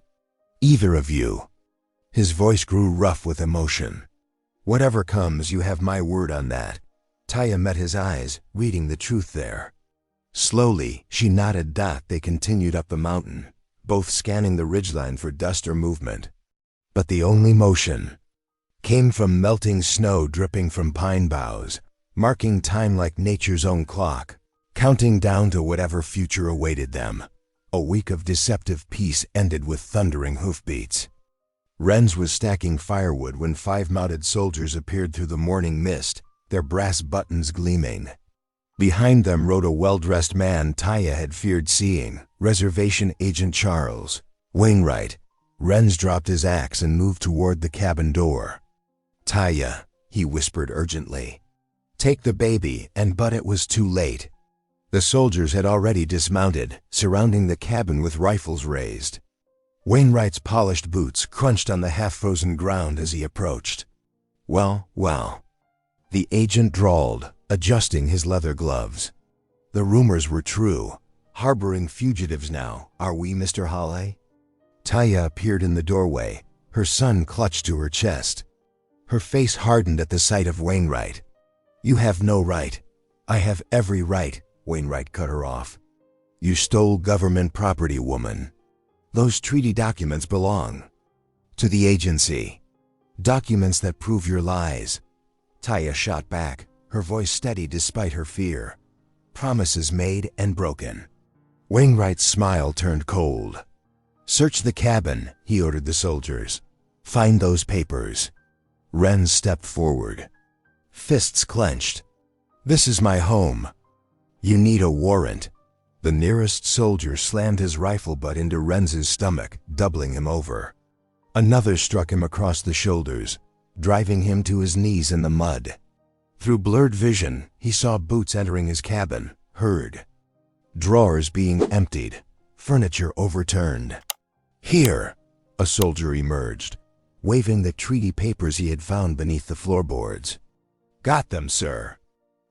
Either of you." His voice grew rough with emotion. "Whatever comes, you have my word on that." Taya met his eyes, reading the truth there. Slowly, she nodded. They continued up the mountain, both scanning the ridgeline for dust or movement. But the only motion came from melting snow dripping from pine boughs, marking time like nature's own clock, counting down to whatever future awaited them. A week of deceptive peace ended with thundering hoofbeats. Renz was stacking firewood when 5 mounted soldiers appeared through the morning mist, their brass buttons gleaming. Behind them rode a well-dressed man Taya had feared seeing, Reservation Agent Charles Wainwright. Renz dropped his axe and moved toward the cabin door. "Taya," he whispered urgently. "Take the baby," but it was too late. The soldiers had already dismounted, surrounding the cabin with rifles raised. Wainwright's polished boots crunched on the half-frozen ground as he approached. "Well, well," the agent drawled, adjusting his leather gloves. "The rumors were true. Harboring fugitives now, are we, Mr. Hawley?" Taya appeared in the doorway, her son clutched to her chest. Her face hardened at the sight of Wainwright. "You have no right." "I have every right," Wainwright cut her off. "You stole government property, woman. Those treaty documents belong to the agency. Documents that prove your lies." Taya shot back, her voice steady despite her fear. "Promises made and broken." Wainwright's smile turned cold. "Search the cabin," he ordered the soldiers. "Find those papers." Renz stepped forward, fists clenched. "This is my home. You need a warrant." The nearest soldier slammed his rifle butt into Renz's stomach, doubling him over. Another struck him across the shoulders, driving him to his knees in the mud. Through blurred vision, he saw boots entering his cabin, heard drawers being emptied, furniture overturned. "Here!" a soldier emerged, waving the treaty papers he had found beneath the floorboards. "Got them, sir."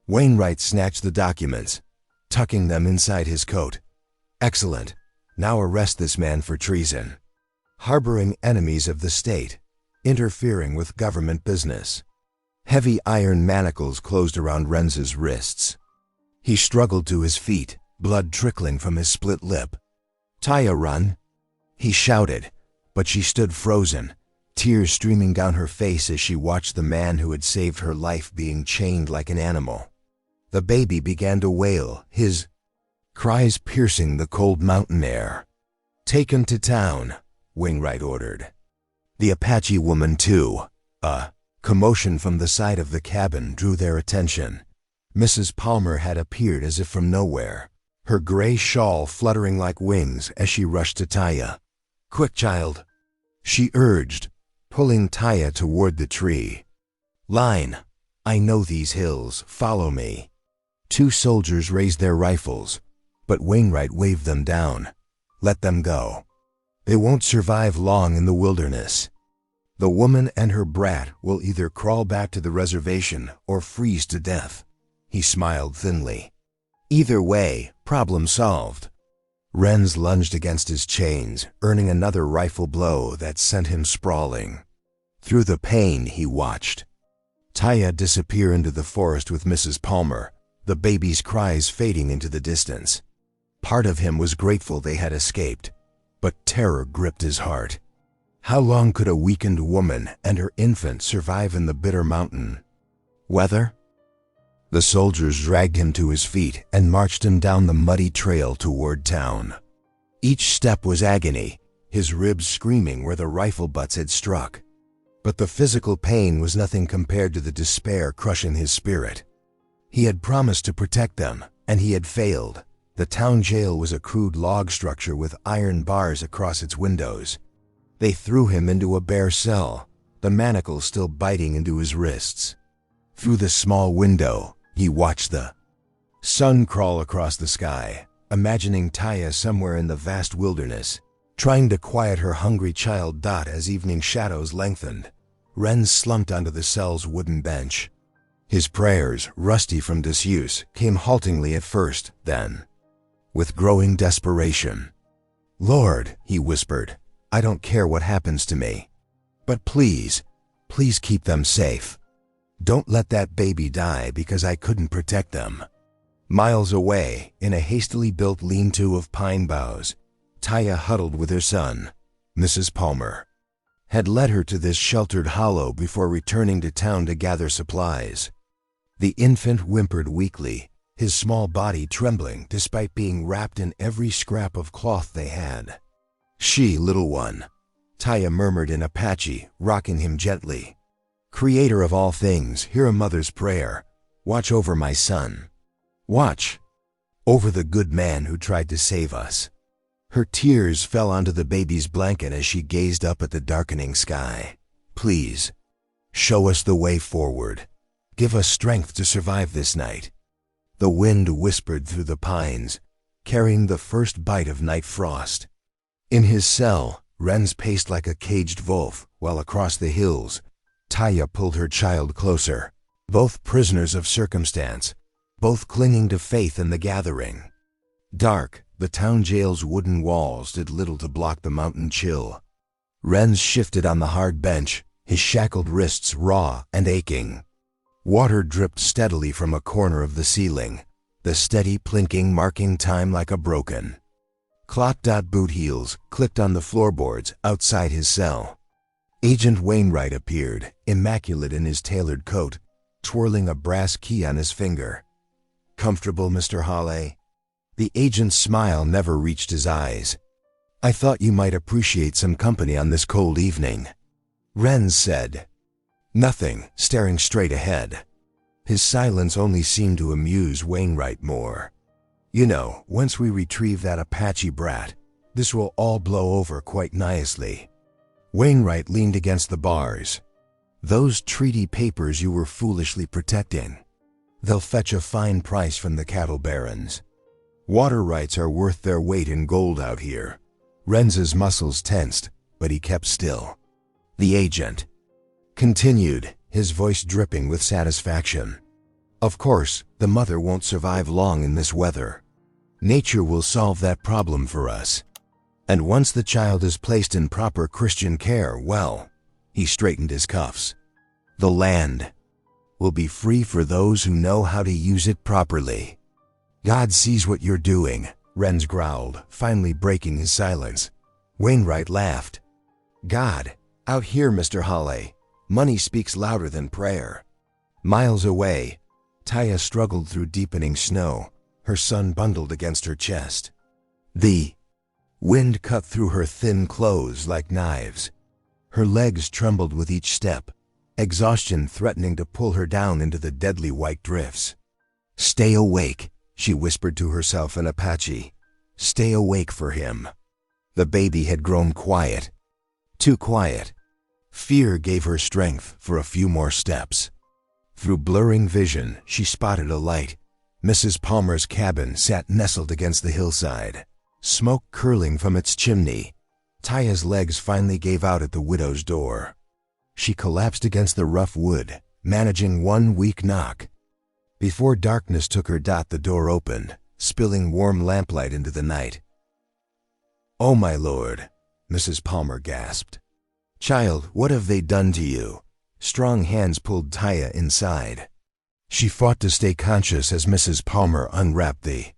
Wainwright snatched the documents, tucking them inside his coat. "Excellent. Now arrest this man for treason. Harboring enemies of the state, interfering with government business." Heavy iron manacles closed around Renz's wrists. He struggled to his feet, blood trickling from his split lip. "Taya, run!" he shouted, but she stood frozen, tears streaming down her face as she watched the man who had saved her life being chained like an animal. The baby began to wail, his cries piercing the cold mountain air. "Take him to town," Wainwright ordered. The Apache woman, too. A commotion from the side of the cabin drew their attention. Mrs. Palmer had appeared as if from nowhere, her gray shawl fluttering like wings as she rushed to Taya. "Quick, child," she urged, pulling Taya toward the tree. "Line, I know these hills. Follow me." Two soldiers raised their rifles, but Wainwright waved them down. "Let them go. They won't survive long in the wilderness. The woman and her brat will either crawl back to the reservation or freeze to death." He smiled thinly. "Either way, problem solved." Renz lunged against his chains, earning another rifle blow that sent him sprawling. Through the pain, he watched Taya disappear into the forest with Mrs. Palmer, the baby's cries fading into the distance. Part of him was grateful they had escaped, but terror gripped his heart. How long could a weakened woman and her infant survive in the bitter mountain weather? The soldiers dragged him to his feet and marched him down the muddy trail toward town. Each step was agony, his ribs screaming where the rifle butts had struck. But the physical pain was nothing compared to the despair crushing his spirit. He had promised to protect them, and he had failed. The town jail was a crude log structure with iron bars across its windows. They threw him into a bare cell, the manacles still biting into his wrists. Through the small window, he watched the sun crawl across the sky, imagining Taya somewhere in the vast wilderness, trying to quiet her hungry child Dot as evening shadows lengthened. Renz slumped onto the cell's wooden bench. His prayers, rusty from disuse, came haltingly at first, then, with growing desperation. "Lord," he whispered, "I don't care what happens to me. But please, please keep them safe. Don't let that baby die because I couldn't protect them." Miles away, in a hastily built lean-to of pine boughs, Taya huddled with her son. Mrs. Palmer had led her to this sheltered hollow before returning to town to gather supplies. The infant whimpered weakly, his small body trembling despite being wrapped in every scrap of cloth they had. "She, little one," Taya murmured in Apache, rocking him gently. "Creator of all things, hear a mother's prayer. Watch over my son. Watch over the good man who tried to save us." Her tears fell onto the baby's blanket as she gazed up at the darkening sky. "Please, show us the way forward. Give us strength to survive this night." The wind whispered through the pines, carrying the first bite of night frost. In his cell, Renz paced like a caged wolf, while across the hills, Taya pulled her child closer, both prisoners of circumstance, both clinging to faith in the gathering. Dark, the town jail's wooden walls did little to block the mountain chill. Renz shifted on the hard bench, his shackled wrists raw and aching. Water dripped steadily from a corner of the ceiling, the steady plinking marking time like a broken clock. Boot heels clicked on the floorboards outside his cell. Agent Wainwright appeared, immaculate in his tailored coat, twirling a brass key on his finger. "Comfortable, Mr. Hawley?" The agent's smile never reached his eyes. "I thought you might appreciate some company on this cold evening." Renz said nothing, staring straight ahead. His silence only seemed to amuse Wainwright more. "You know, once we retrieve that Apache brat, this will all blow over quite nicely." Wainwright leaned against the bars. Those treaty papers you were foolishly protecting. They'll fetch a fine price from the cattle barons. Water rights are worth their weight in gold out here. Renz's muscles tensed, but he kept still. The agent continued, his voice dripping with satisfaction. Of course, the mother won't survive long in this weather. Nature will solve that problem for us. And once the child is placed in proper Christian care, well, he straightened his cuffs. The land will be free for those who know how to use it properly. God sees what you're doing, Renz growled, finally breaking his silence. Wainwright laughed. God, out here, Mr. Hawley, money speaks louder than prayer. Miles away, Taya struggled through deepening snow, her son bundled against her chest. The wind cut through her thin clothes like knives. Her legs trembled with each step, exhaustion threatening to pull her down into the deadly white drifts. Stay awake, she whispered to herself in Apache. Stay awake for him. The baby had grown quiet. Too quiet. Fear gave her strength for a few more steps. Through blurring vision, she spotted a light. Mrs. Palmer's cabin sat nestled against the hillside, smoke curling from its chimney. Taya's legs finally gave out at the widow's door. She collapsed against the rough wood, managing one weak knock. Before darkness took her, the door opened, spilling warm lamplight into the night. "Oh, my lord," Mrs. Palmer gasped. "Child, what have they done to you?" Strong hands pulled Taya inside. She fought to stay conscious as Mrs. Palmer unwrapped the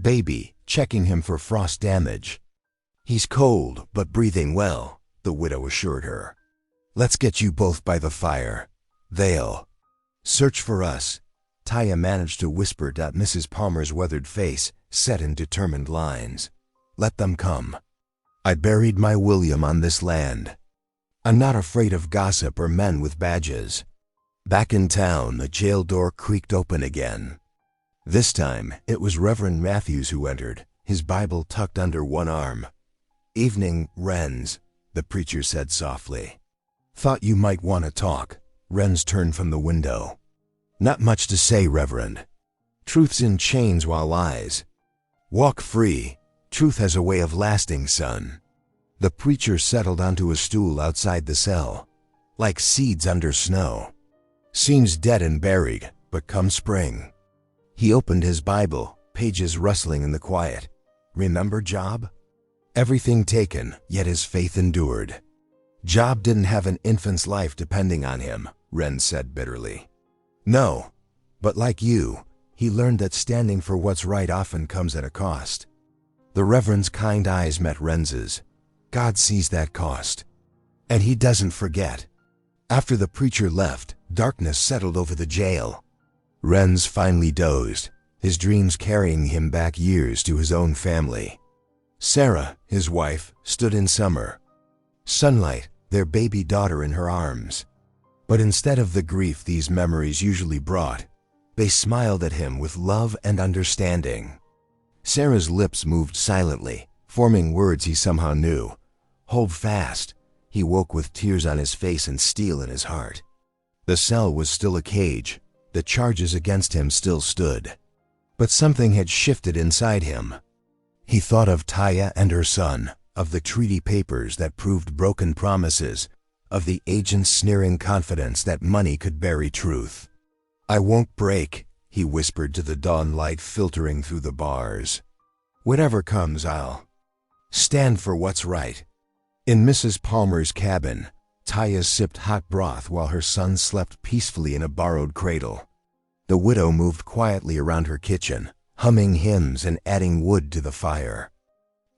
baby, checking him for frost damage. "He's cold, but breathing well," the widow assured her. "Let's get you both by the fire. They'll search for us." Taya managed to whisper. Mrs. Palmer's weathered face set in determined lines. "Let them come. I buried my William on this land. I'm not afraid of gossip or men with badges." Back in town, the jail door creaked open again. This time, it was Reverend Matthews who entered, his Bible tucked under one arm. "Evening, Renz," the preacher said softly. "Thought you might want to talk." Renz turned from the window. "Not much to say, Reverend. Truth's in chains while lies. Walk free. Truth has a way of lasting, son." The preacher settled onto a stool outside the cell, like seeds under snow. Seems dead and buried, but come spring. He opened his Bible, pages rustling in the quiet. Remember Job? Everything taken, yet his faith endured. Job didn't have an infant's life depending on him, Renz said bitterly. No, but like you, he learned that standing for what's right often comes at a cost. The Reverend's kind eyes met Renz's. God sees that cost. And he doesn't forget. After the preacher left, darkness settled over the jail. Renz finally dozed, his dreams carrying him back years to his own family. Sarah, his wife, stood in summer. Sunlight, their baby daughter in her arms. But instead of the grief these memories usually brought, they smiled at him with love and understanding. Sarah's lips moved silently, forming words he somehow knew. Hold fast. He woke with tears on his face and steel in his heart. The cell was still a cage. The charges against him still stood. But something had shifted inside him. He thought of Taya and her son, of the treaty papers that proved broken promises, of the agent's sneering confidence that money could bury truth. "I won't break," he whispered to the dawn light filtering through the bars. "Whatever comes, I'll stand for what's right." In Mrs. Palmer's cabin, Taya sipped hot broth while her son slept peacefully in a borrowed cradle. The widow moved quietly around her kitchen, humming hymns and adding wood to the fire.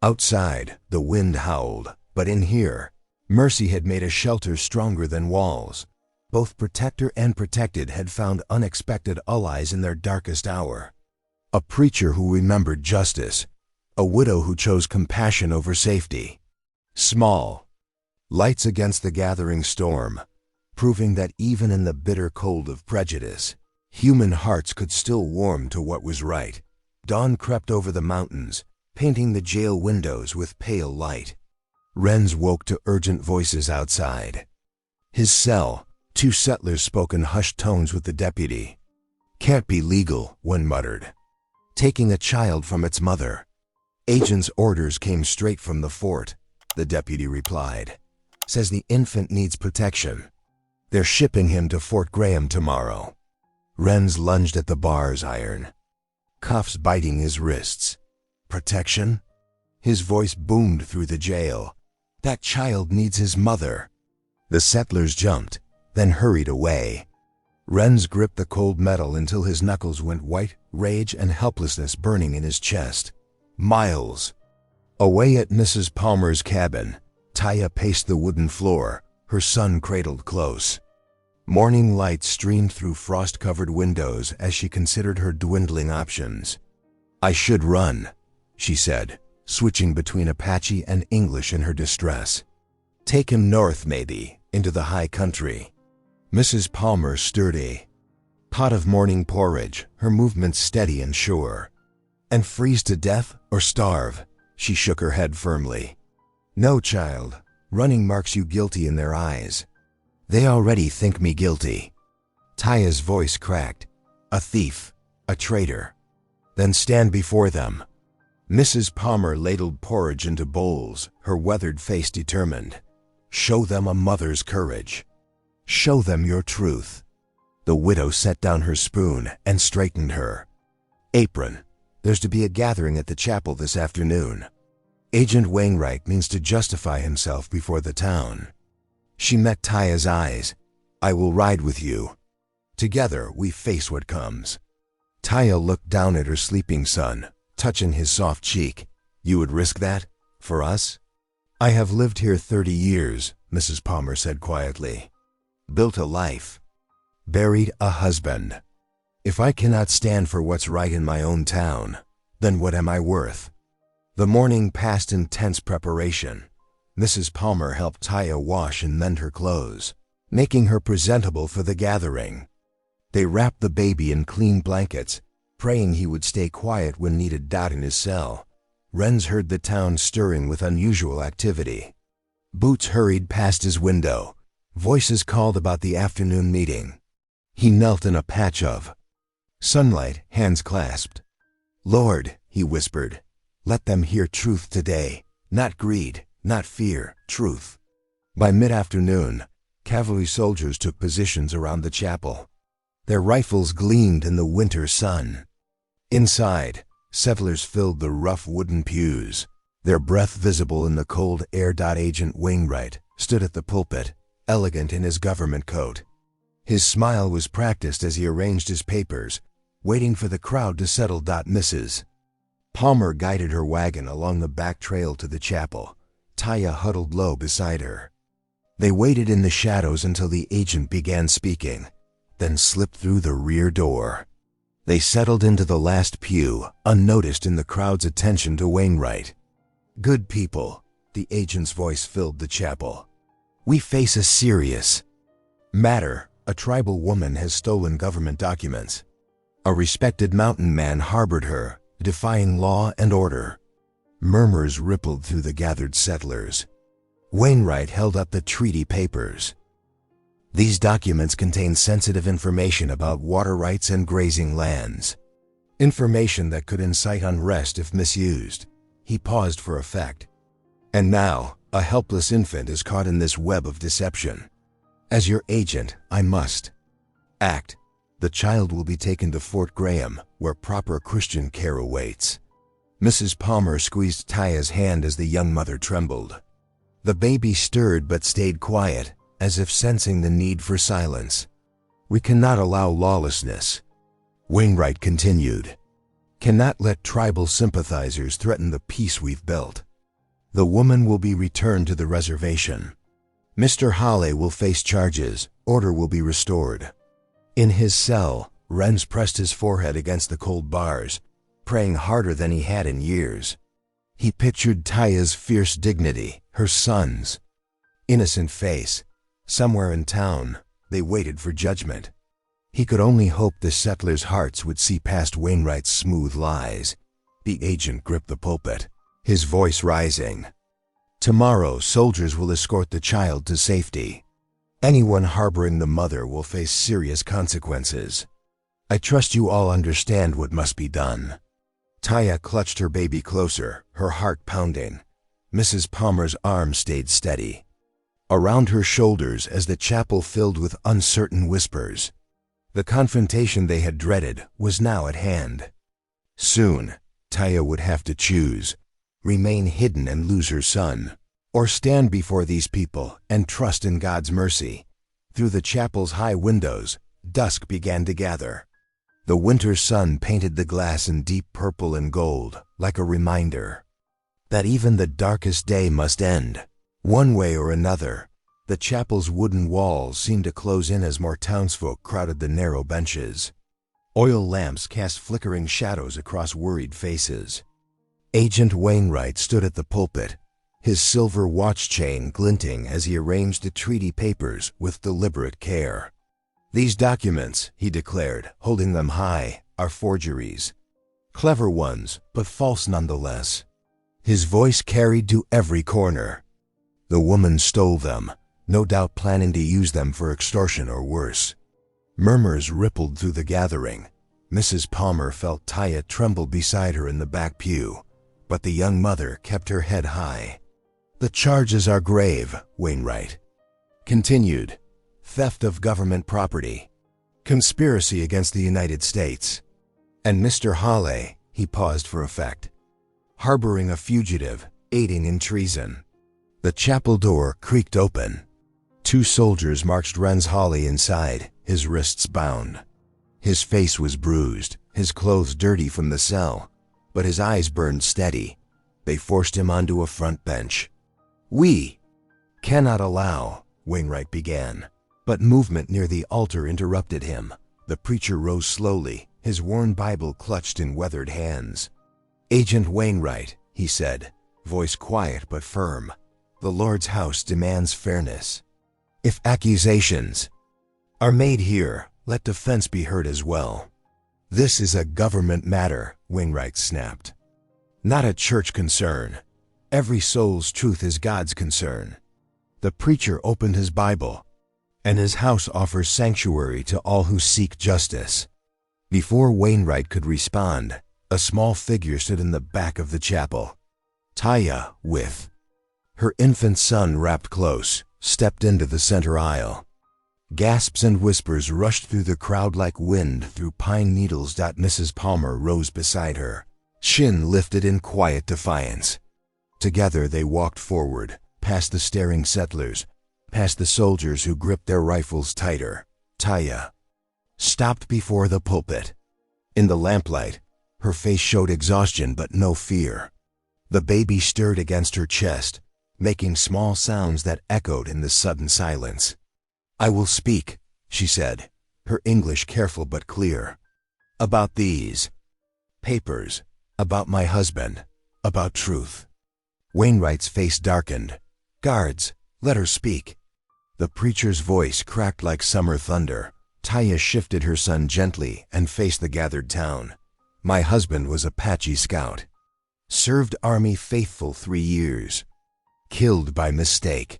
Outside, the wind howled, but in here, mercy had made a shelter stronger than walls. Both protector and protected had found unexpected allies in their darkest hour. A preacher who remembered justice, a widow who chose compassion over safety. Small lights against the gathering storm, proving that even in the bitter cold of prejudice, human hearts could still warm to what was right. Dawn crept over the mountains, painting the jail windows with pale light. Renz woke to urgent voices outside. His cell, Two settlers spoke in hushed tones with the deputy. "Can't be legal," one muttered. "Taking a child from its mother." "Agent's orders came straight from the fort," the deputy replied. "Says the infant needs protection. They're shipping him to Fort Graham tomorrow." Renz lunged at the bar's iron, cuffs biting his wrists. "Protection?" His voice boomed through the jail. "That child needs his mother." The settlers jumped, then hurried away. Renz gripped the cold metal until his knuckles went white, rage and helplessness burning in his chest. Miles away at Mrs. Palmer's cabin, Taya paced the wooden floor, her son cradled close. Morning light streamed through frost-covered windows as she considered her dwindling options. "I should run," she said, switching between Apache and English in her distress. "Take him north, maybe, into the high country." Mrs. Palmer stirred a pot of morning porridge, her movements steady and sure. "And freeze to death or starve?" She shook her head firmly. "No, child. Running marks you guilty in their eyes. They already think me guilty." Taya's voice cracked. "A thief, a traitor. Then stand before them." Mrs. Palmer ladled porridge into bowls, her weathered face determined. "Show them a mother's courage. Show them your truth." The widow set down her spoon and straightened her apron. "There's to be a gathering at the chapel this afternoon. Agent Wainwright means to justify himself before the town." She met Taya's eyes. "I will ride with you. Together we face what comes." Taya looked down at her sleeping son, touching his soft cheek. "You would risk that? For us?" "I have lived here 30 years, Mrs. Palmer said quietly. "Built a life. Buried a husband. If I cannot stand for what's right in my own town, then what am I worth?" The morning passed in tense preparation. Mrs. Palmer helped Taya wash and mend her clothes, making her presentable for the gathering. They wrapped the baby in clean blankets, praying he would stay quiet when needed. In his cell, Renz heard the town stirring with unusual activity. Boots hurried past his window. Voices called about the afternoon meeting. He knelt in a patch of sunlight, hands clasped. "Lord," he whispered, "let them hear truth today. Not greed, not fear, truth." By mid-afternoon, cavalry soldiers took positions around the chapel. Their rifles gleamed in the winter sun. Inside, settlers filled the rough wooden pews, their breath visible in the cold air. Agent Wainwright stood at the pulpit, elegant in his government coat. His smile was practiced as he arranged his papers, waiting for the crowd to settle. Mrs. Palmer guided her wagon along the back trail to the chapel. Taya huddled low beside her. They waited in the shadows until the agent began speaking, then slipped through the rear door. They settled into the last pew, unnoticed in the crowd's attention to Wainwright. "Good people," the agent's voice filled the chapel. "We face a serious matter. A tribal woman has stolen government documents. A respected mountain man harbored her, defying law and order." Murmurs rippled through the gathered settlers. Wainwright held up the treaty papers. "These documents contain sensitive information about water rights and grazing lands. Information that could incite unrest if misused." He paused for effect. "And now, a helpless infant is caught in this web of deception. As your agent, I must act. The child will be taken to Fort Graham, where proper Christian care awaits." Mrs. Palmer squeezed Taya's hand as the young mother trembled. The baby stirred but stayed quiet, as if sensing the need for silence. "We cannot allow lawlessness," Wainwright continued. "Cannot let tribal sympathizers threaten the peace we've built. The woman will be returned to the reservation. Mr. Hawley will face charges. Order will be restored." In his cell, Renz pressed his forehead against the cold bars, praying harder than he had in years. He pictured Taya's fierce dignity, her son's innocent face. Somewhere in town, they waited for judgment. He could only hope the settlers' hearts would see past Wainwright's smooth lies. The agent gripped the pulpit, his voice rising. "Tomorrow, soldiers will escort the child to safety. Anyone harboring the mother will face serious consequences. I trust you all understand what must be done." Taya clutched her baby closer, her heart pounding. Mrs. Palmer's arm stayed steady around her shoulders as the chapel filled with uncertain whispers. The confrontation they had dreaded was now at hand. Soon, Taya would have to choose: remain hidden and lose her son, or stand before these people and trust in God's mercy. Through the chapel's high windows, dusk began to gather. The winter sun painted the glass in deep purple and gold, like a reminder that even the darkest day must end. One way or another, the chapel's wooden walls seemed to close in as more townsfolk crowded the narrow benches. Oil lamps cast flickering shadows across worried faces. Agent Wainwright stood at the pulpit, his silver watch chain glinting as he arranged the treaty papers with deliberate care. "These documents," he declared, holding them high, "are forgeries. Clever ones, but false nonetheless." His voice carried to every corner. "The woman stole them, no doubt planning to use them for extortion or worse." Murmurs rippled through the gathering. Mrs. Palmer felt Taya tremble beside her in the back pew, but the young mother kept her head high. "The charges are grave," Wainwright continued. "Theft of government property, conspiracy against the United States, and Mr. Hawley," he paused for effect, "harboring a fugitive, aiding in treason." The chapel door creaked open. 2 soldiers marched Renz Hawley inside, his wrists bound. His face was bruised, his clothes dirty from the cell, but his eyes burned steady. They forced him onto a front bench. "We cannot allow," Wainwright began, but movement near the altar interrupted him. The preacher rose slowly, his worn Bible clutched in weathered hands. "Agent Wainwright," he said, voice quiet but firm, "the Lord's house demands fairness. If accusations are made here, let defense be heard as well." "This is a government matter," Wainwright snapped, "not a church concern. Every soul's truth is God's concern." The preacher opened his Bible, "and his house offers sanctuary to all who seek justice." Before Wainwright could respond, a small figure stood in the back of the chapel. Taya, with her infant son wrapped close, stepped into the center aisle. Gasps and whispers rushed through the crowd like wind through pine needles. Mrs. Palmer rose beside her, chin lifted in quiet defiance. Together they walked forward, past the staring settlers, past the soldiers who gripped their rifles tighter. Taya stopped before the pulpit. In the lamplight, her face showed exhaustion but no fear. The baby stirred against her chest, making small sounds that echoed in the sudden silence. "I will speak," she said, her English careful but clear. "About these papers, about my husband, about truth." Wainwright's face darkened. "Guards, let her speak." The preacher's voice cracked like summer thunder. Taya shifted her son gently and faced the gathered town. "My husband was Apache scout. Served Army faithful 3 years. Killed by mistake.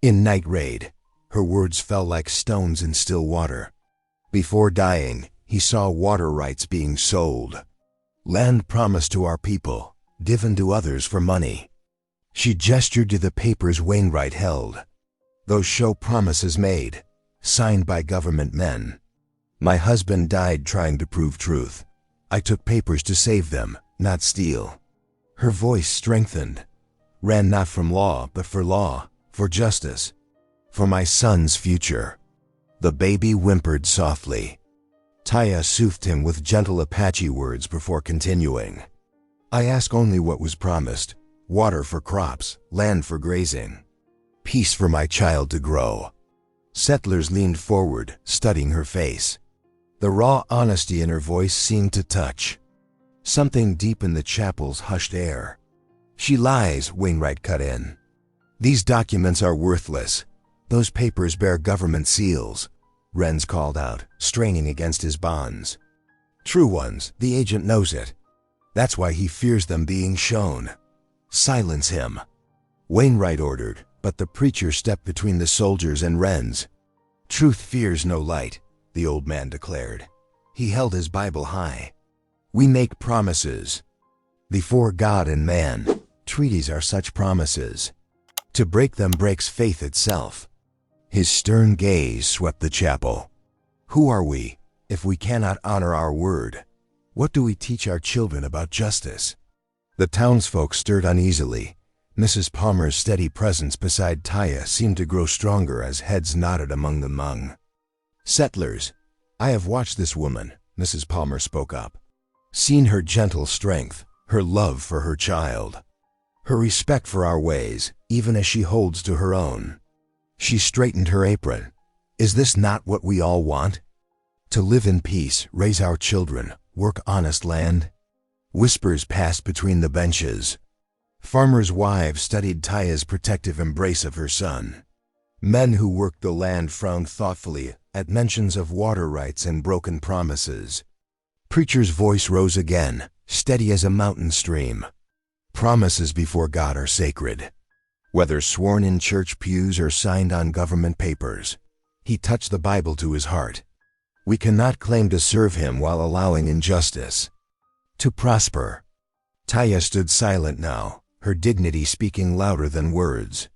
In night raid." Her words fell like stones in still water. "Before dying, he saw water rights being sold. Land promised to our people, given to others for money." She gestured to the papers Wainwright held. "Those show promises made, signed by government men. My husband died trying to prove truth. I took papers to save them, not steal." Her voice strengthened. "Ran not from law, but for law, for justice, for my son's future." The baby whimpered softly. Taya soothed him with gentle Apache words before continuing. "I ask only what was promised: water for crops, land for grazing, peace for my child to grow." Settlers leaned forward, studying her face. The raw honesty in her voice seemed to touch something deep in the chapel's hushed air. "She lies," Wainwright cut in. "These documents are worthless. Those papers bear government seals," Renz called out, straining against his bonds. "True ones, the agent knows it. That's why he fears them being shown." "Silence him," Wainwright ordered, But the preacher stepped between the soldiers and Renz. "Truth fears no light," the old man declared. He held his Bible high. "We make promises. Before God and man, treaties are such promises. To break them breaks faith itself." His stern gaze swept the chapel. Who are we, if we cannot honor our word? What do we teach our children about justice? The townsfolk stirred uneasily. Mrs. Palmer's steady presence beside Taya seemed to grow stronger as heads nodded among the Hmong. "Settlers, I have watched this woman," Mrs. Palmer spoke up. "Seen her gentle strength, her love for her child, her respect for our ways, even as she holds to her own." She straightened her apron. "Is this not what we all want? To live in peace, raise our children, work honest land?" Whispers passed between the benches. Farmers' wives studied Taya's protective embrace of her son. Men who worked the land frowned thoughtfully at mentions of water rights and broken promises. Preacher's voice rose again, steady as a mountain stream. "Promises before God are sacred, whether sworn in church pews or signed on government papers." He touched the Bible to his heart. "We cannot claim to serve him while allowing injustice to prosper." Taya stood silent now, her dignity speaking louder than words.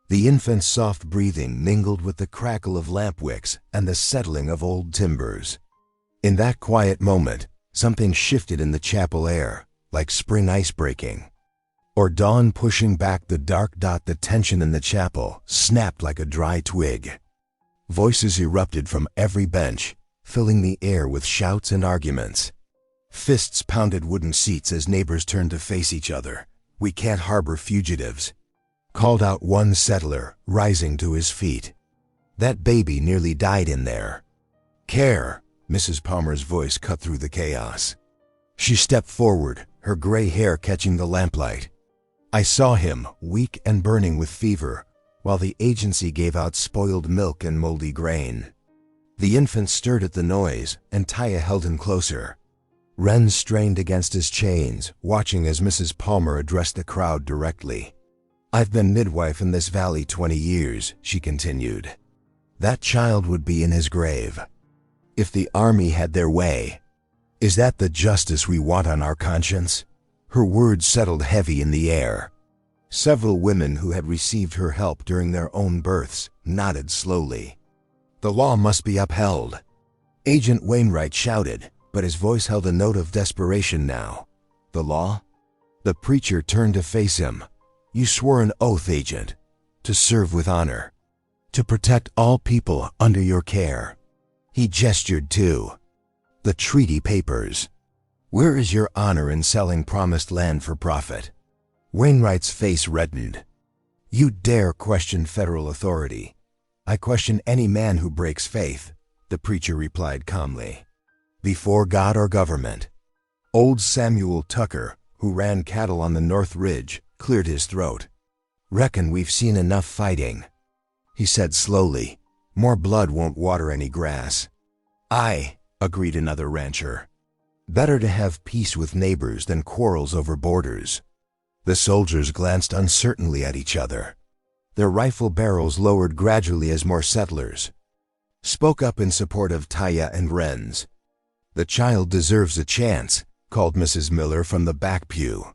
The infant's soft breathing mingled with the crackle of lamp wicks and the settling of old timbers. In that quiet moment, something shifted in the chapel air, like spring ice breaking, or dawn pushing back the dark dot. The tension in the chapel snapped like a dry twig. Voices erupted from every bench, filling the air with shouts and arguments. Fists pounded wooden seats as neighbors turned to face each other. "We can't harbor fugitives," called out one settler, rising to his feet. "That baby nearly died in there." "Care," Mrs. Palmer's voice cut through the chaos. She stepped forward, her gray hair catching the lamplight. "I saw him, weak and burning with fever, while the agency gave out spoiled milk and moldy grain." The infant stirred at the noise, and Taya held him closer. Ren strained against his chains, watching as Mrs. Palmer addressed the crowd directly. "I've been midwife in this valley 20 years, she continued. "That child would be in his grave if the army had their way. Is that the justice we want on our conscience?" Her words settled heavy in the air. Several women who had received her help during their own births nodded slowly. "The law must be upheld," Agent Wainwright shouted, but his voice held a note of desperation now. "The law?" The preacher turned to face him. "You swore an oath, Agent, to serve with honor, to protect all people under your care." He gestured to the treaty papers. "Where is your honor in selling promised land for profit?" Wainwright's face reddened. "You dare question federal authority?" "I question any man who breaks faith," the preacher replied calmly. "Before God or government." Old Samuel Tucker, who ran cattle on the North Ridge, cleared his throat. "Reckon we've seen enough fighting," he said slowly. "More blood won't water any grass." "Aye," agreed another rancher. "Better to have peace with neighbors than quarrels over borders." The soldiers glanced uncertainly at each other. Their rifle barrels lowered gradually as more settlers spoke up in support of Taya and Renz. "The child deserves a chance," called Mrs. Miller from the back pew.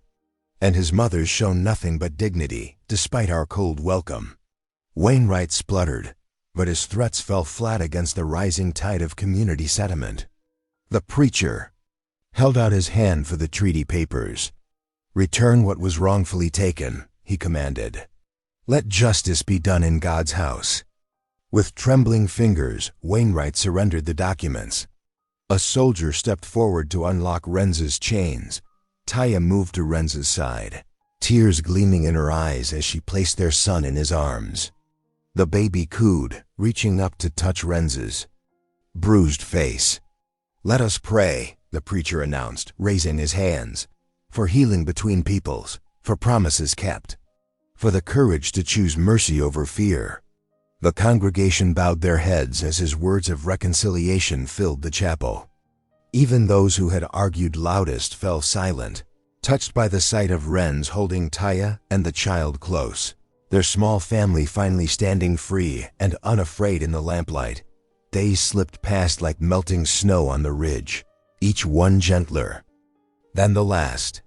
"And his mother's shown nothing but dignity, despite our cold welcome." Wainwright spluttered, but his threats fell flat against the rising tide of community sentiment. The preacher held out his hand for the treaty papers. "Return what was wrongfully taken," he commanded. "Let justice be done in God's house." With trembling fingers, Wainwright surrendered the documents. A soldier stepped forward to unlock Renz's chains. Taya moved to Renz's side, tears gleaming in her eyes as she placed their son in his arms. The baby cooed, reaching up to touch Renz's bruised face. "Let us pray," the preacher announced, raising his hands, "for healing between peoples, for promises kept, for the courage to choose mercy over fear." The congregation bowed their heads as his words of reconciliation filled the chapel. Even those who had argued loudest fell silent, touched by the sight of Renz holding Taya and the child close. Their small family finally standing free and unafraid in the lamplight. Days slipped past like melting snow on the ridge, each one gentler than the last.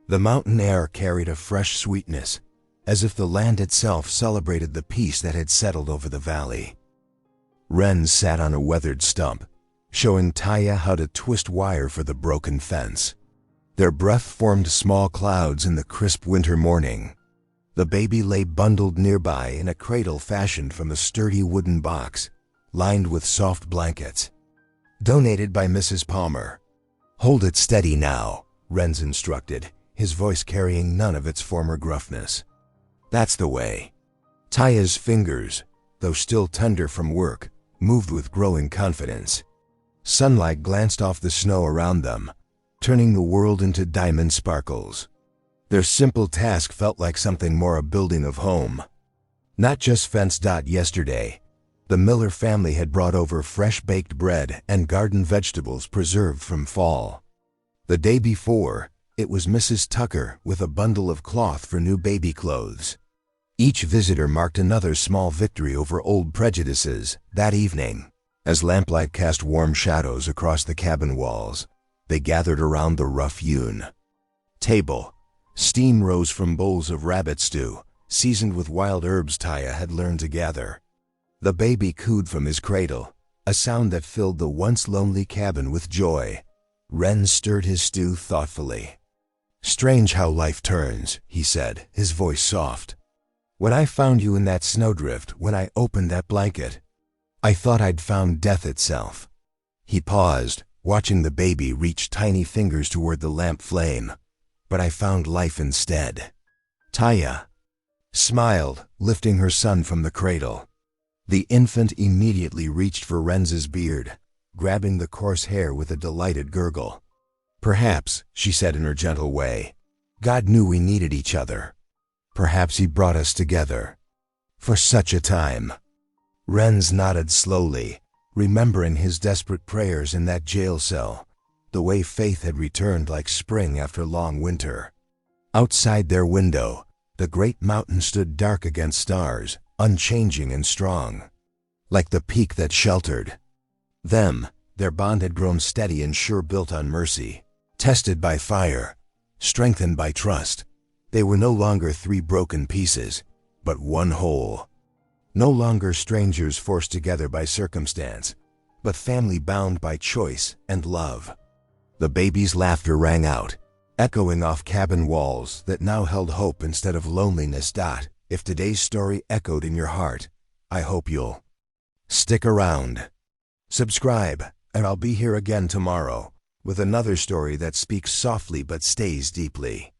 The mountain air carried a fresh sweetness, as if the land itself celebrated the peace that had settled over the valley. Wrens sat on a weathered stump, showing Taya how to twist wire for the broken fence. Their breath formed small clouds in the crisp winter morning. The baby lay bundled nearby in a cradle fashioned from a sturdy wooden box, lined with soft blankets. Donated by Mrs. Palmer. "Hold it steady now," Wrens instructed, his voice carrying none of its former gruffness. "That's the way." Taya's fingers, though still tender from work, moved with growing confidence. Sunlight glanced off the snow around them, turning the world into diamond sparkles. Their simple task felt like something more a building of home. Not just fence. Yesterday, the Miller family had brought over fresh baked bread and garden vegetables preserved from fall. The day before, it was Mrs. Tucker with a bundle of cloth for new baby clothes. Each visitor marked another small victory over old prejudices. That evening, as lamplight cast warm shadows across the cabin walls, they gathered around the rough-hewn table. Steam rose from bowls of rabbit stew, seasoned with wild herbs Taya had learned to gather. The baby cooed from his cradle, a sound that filled the once lonely cabin with joy. Wren stirred his stew thoughtfully. "Strange how life turns," he said, his voice soft. "When I found you in that snowdrift, when I opened that blanket, I thought I'd found death itself." He paused, watching the baby reach tiny fingers toward the lamp flame. "But I found life instead." Taya smiled, lifting her son from the cradle. The infant immediately reached for Wrens's beard, grabbing the coarse hair with a delighted gurgle. "Perhaps," she said in her gentle way, "God knew we needed each other. Perhaps He brought us together for such a time." Wrens nodded slowly, remembering his desperate prayers in that jail cell, the way faith had returned like spring after long winter. Outside their window, the great mountain stood dark against stars, unchanging and strong, like the peak that sheltered them. Their bond had grown steady and sure, built on mercy, tested by fire, strengthened by trust. They were no longer three broken pieces, but one whole. No longer strangers forced together by circumstance, but family bound by choice and love. The baby's laughter rang out, echoing off cabin walls that now held hope instead of loneliness. If today's story echoed in your heart, I hope you'll stick around. Subscribe, and I'll be here again tomorrow with another story that speaks softly but stays deeply.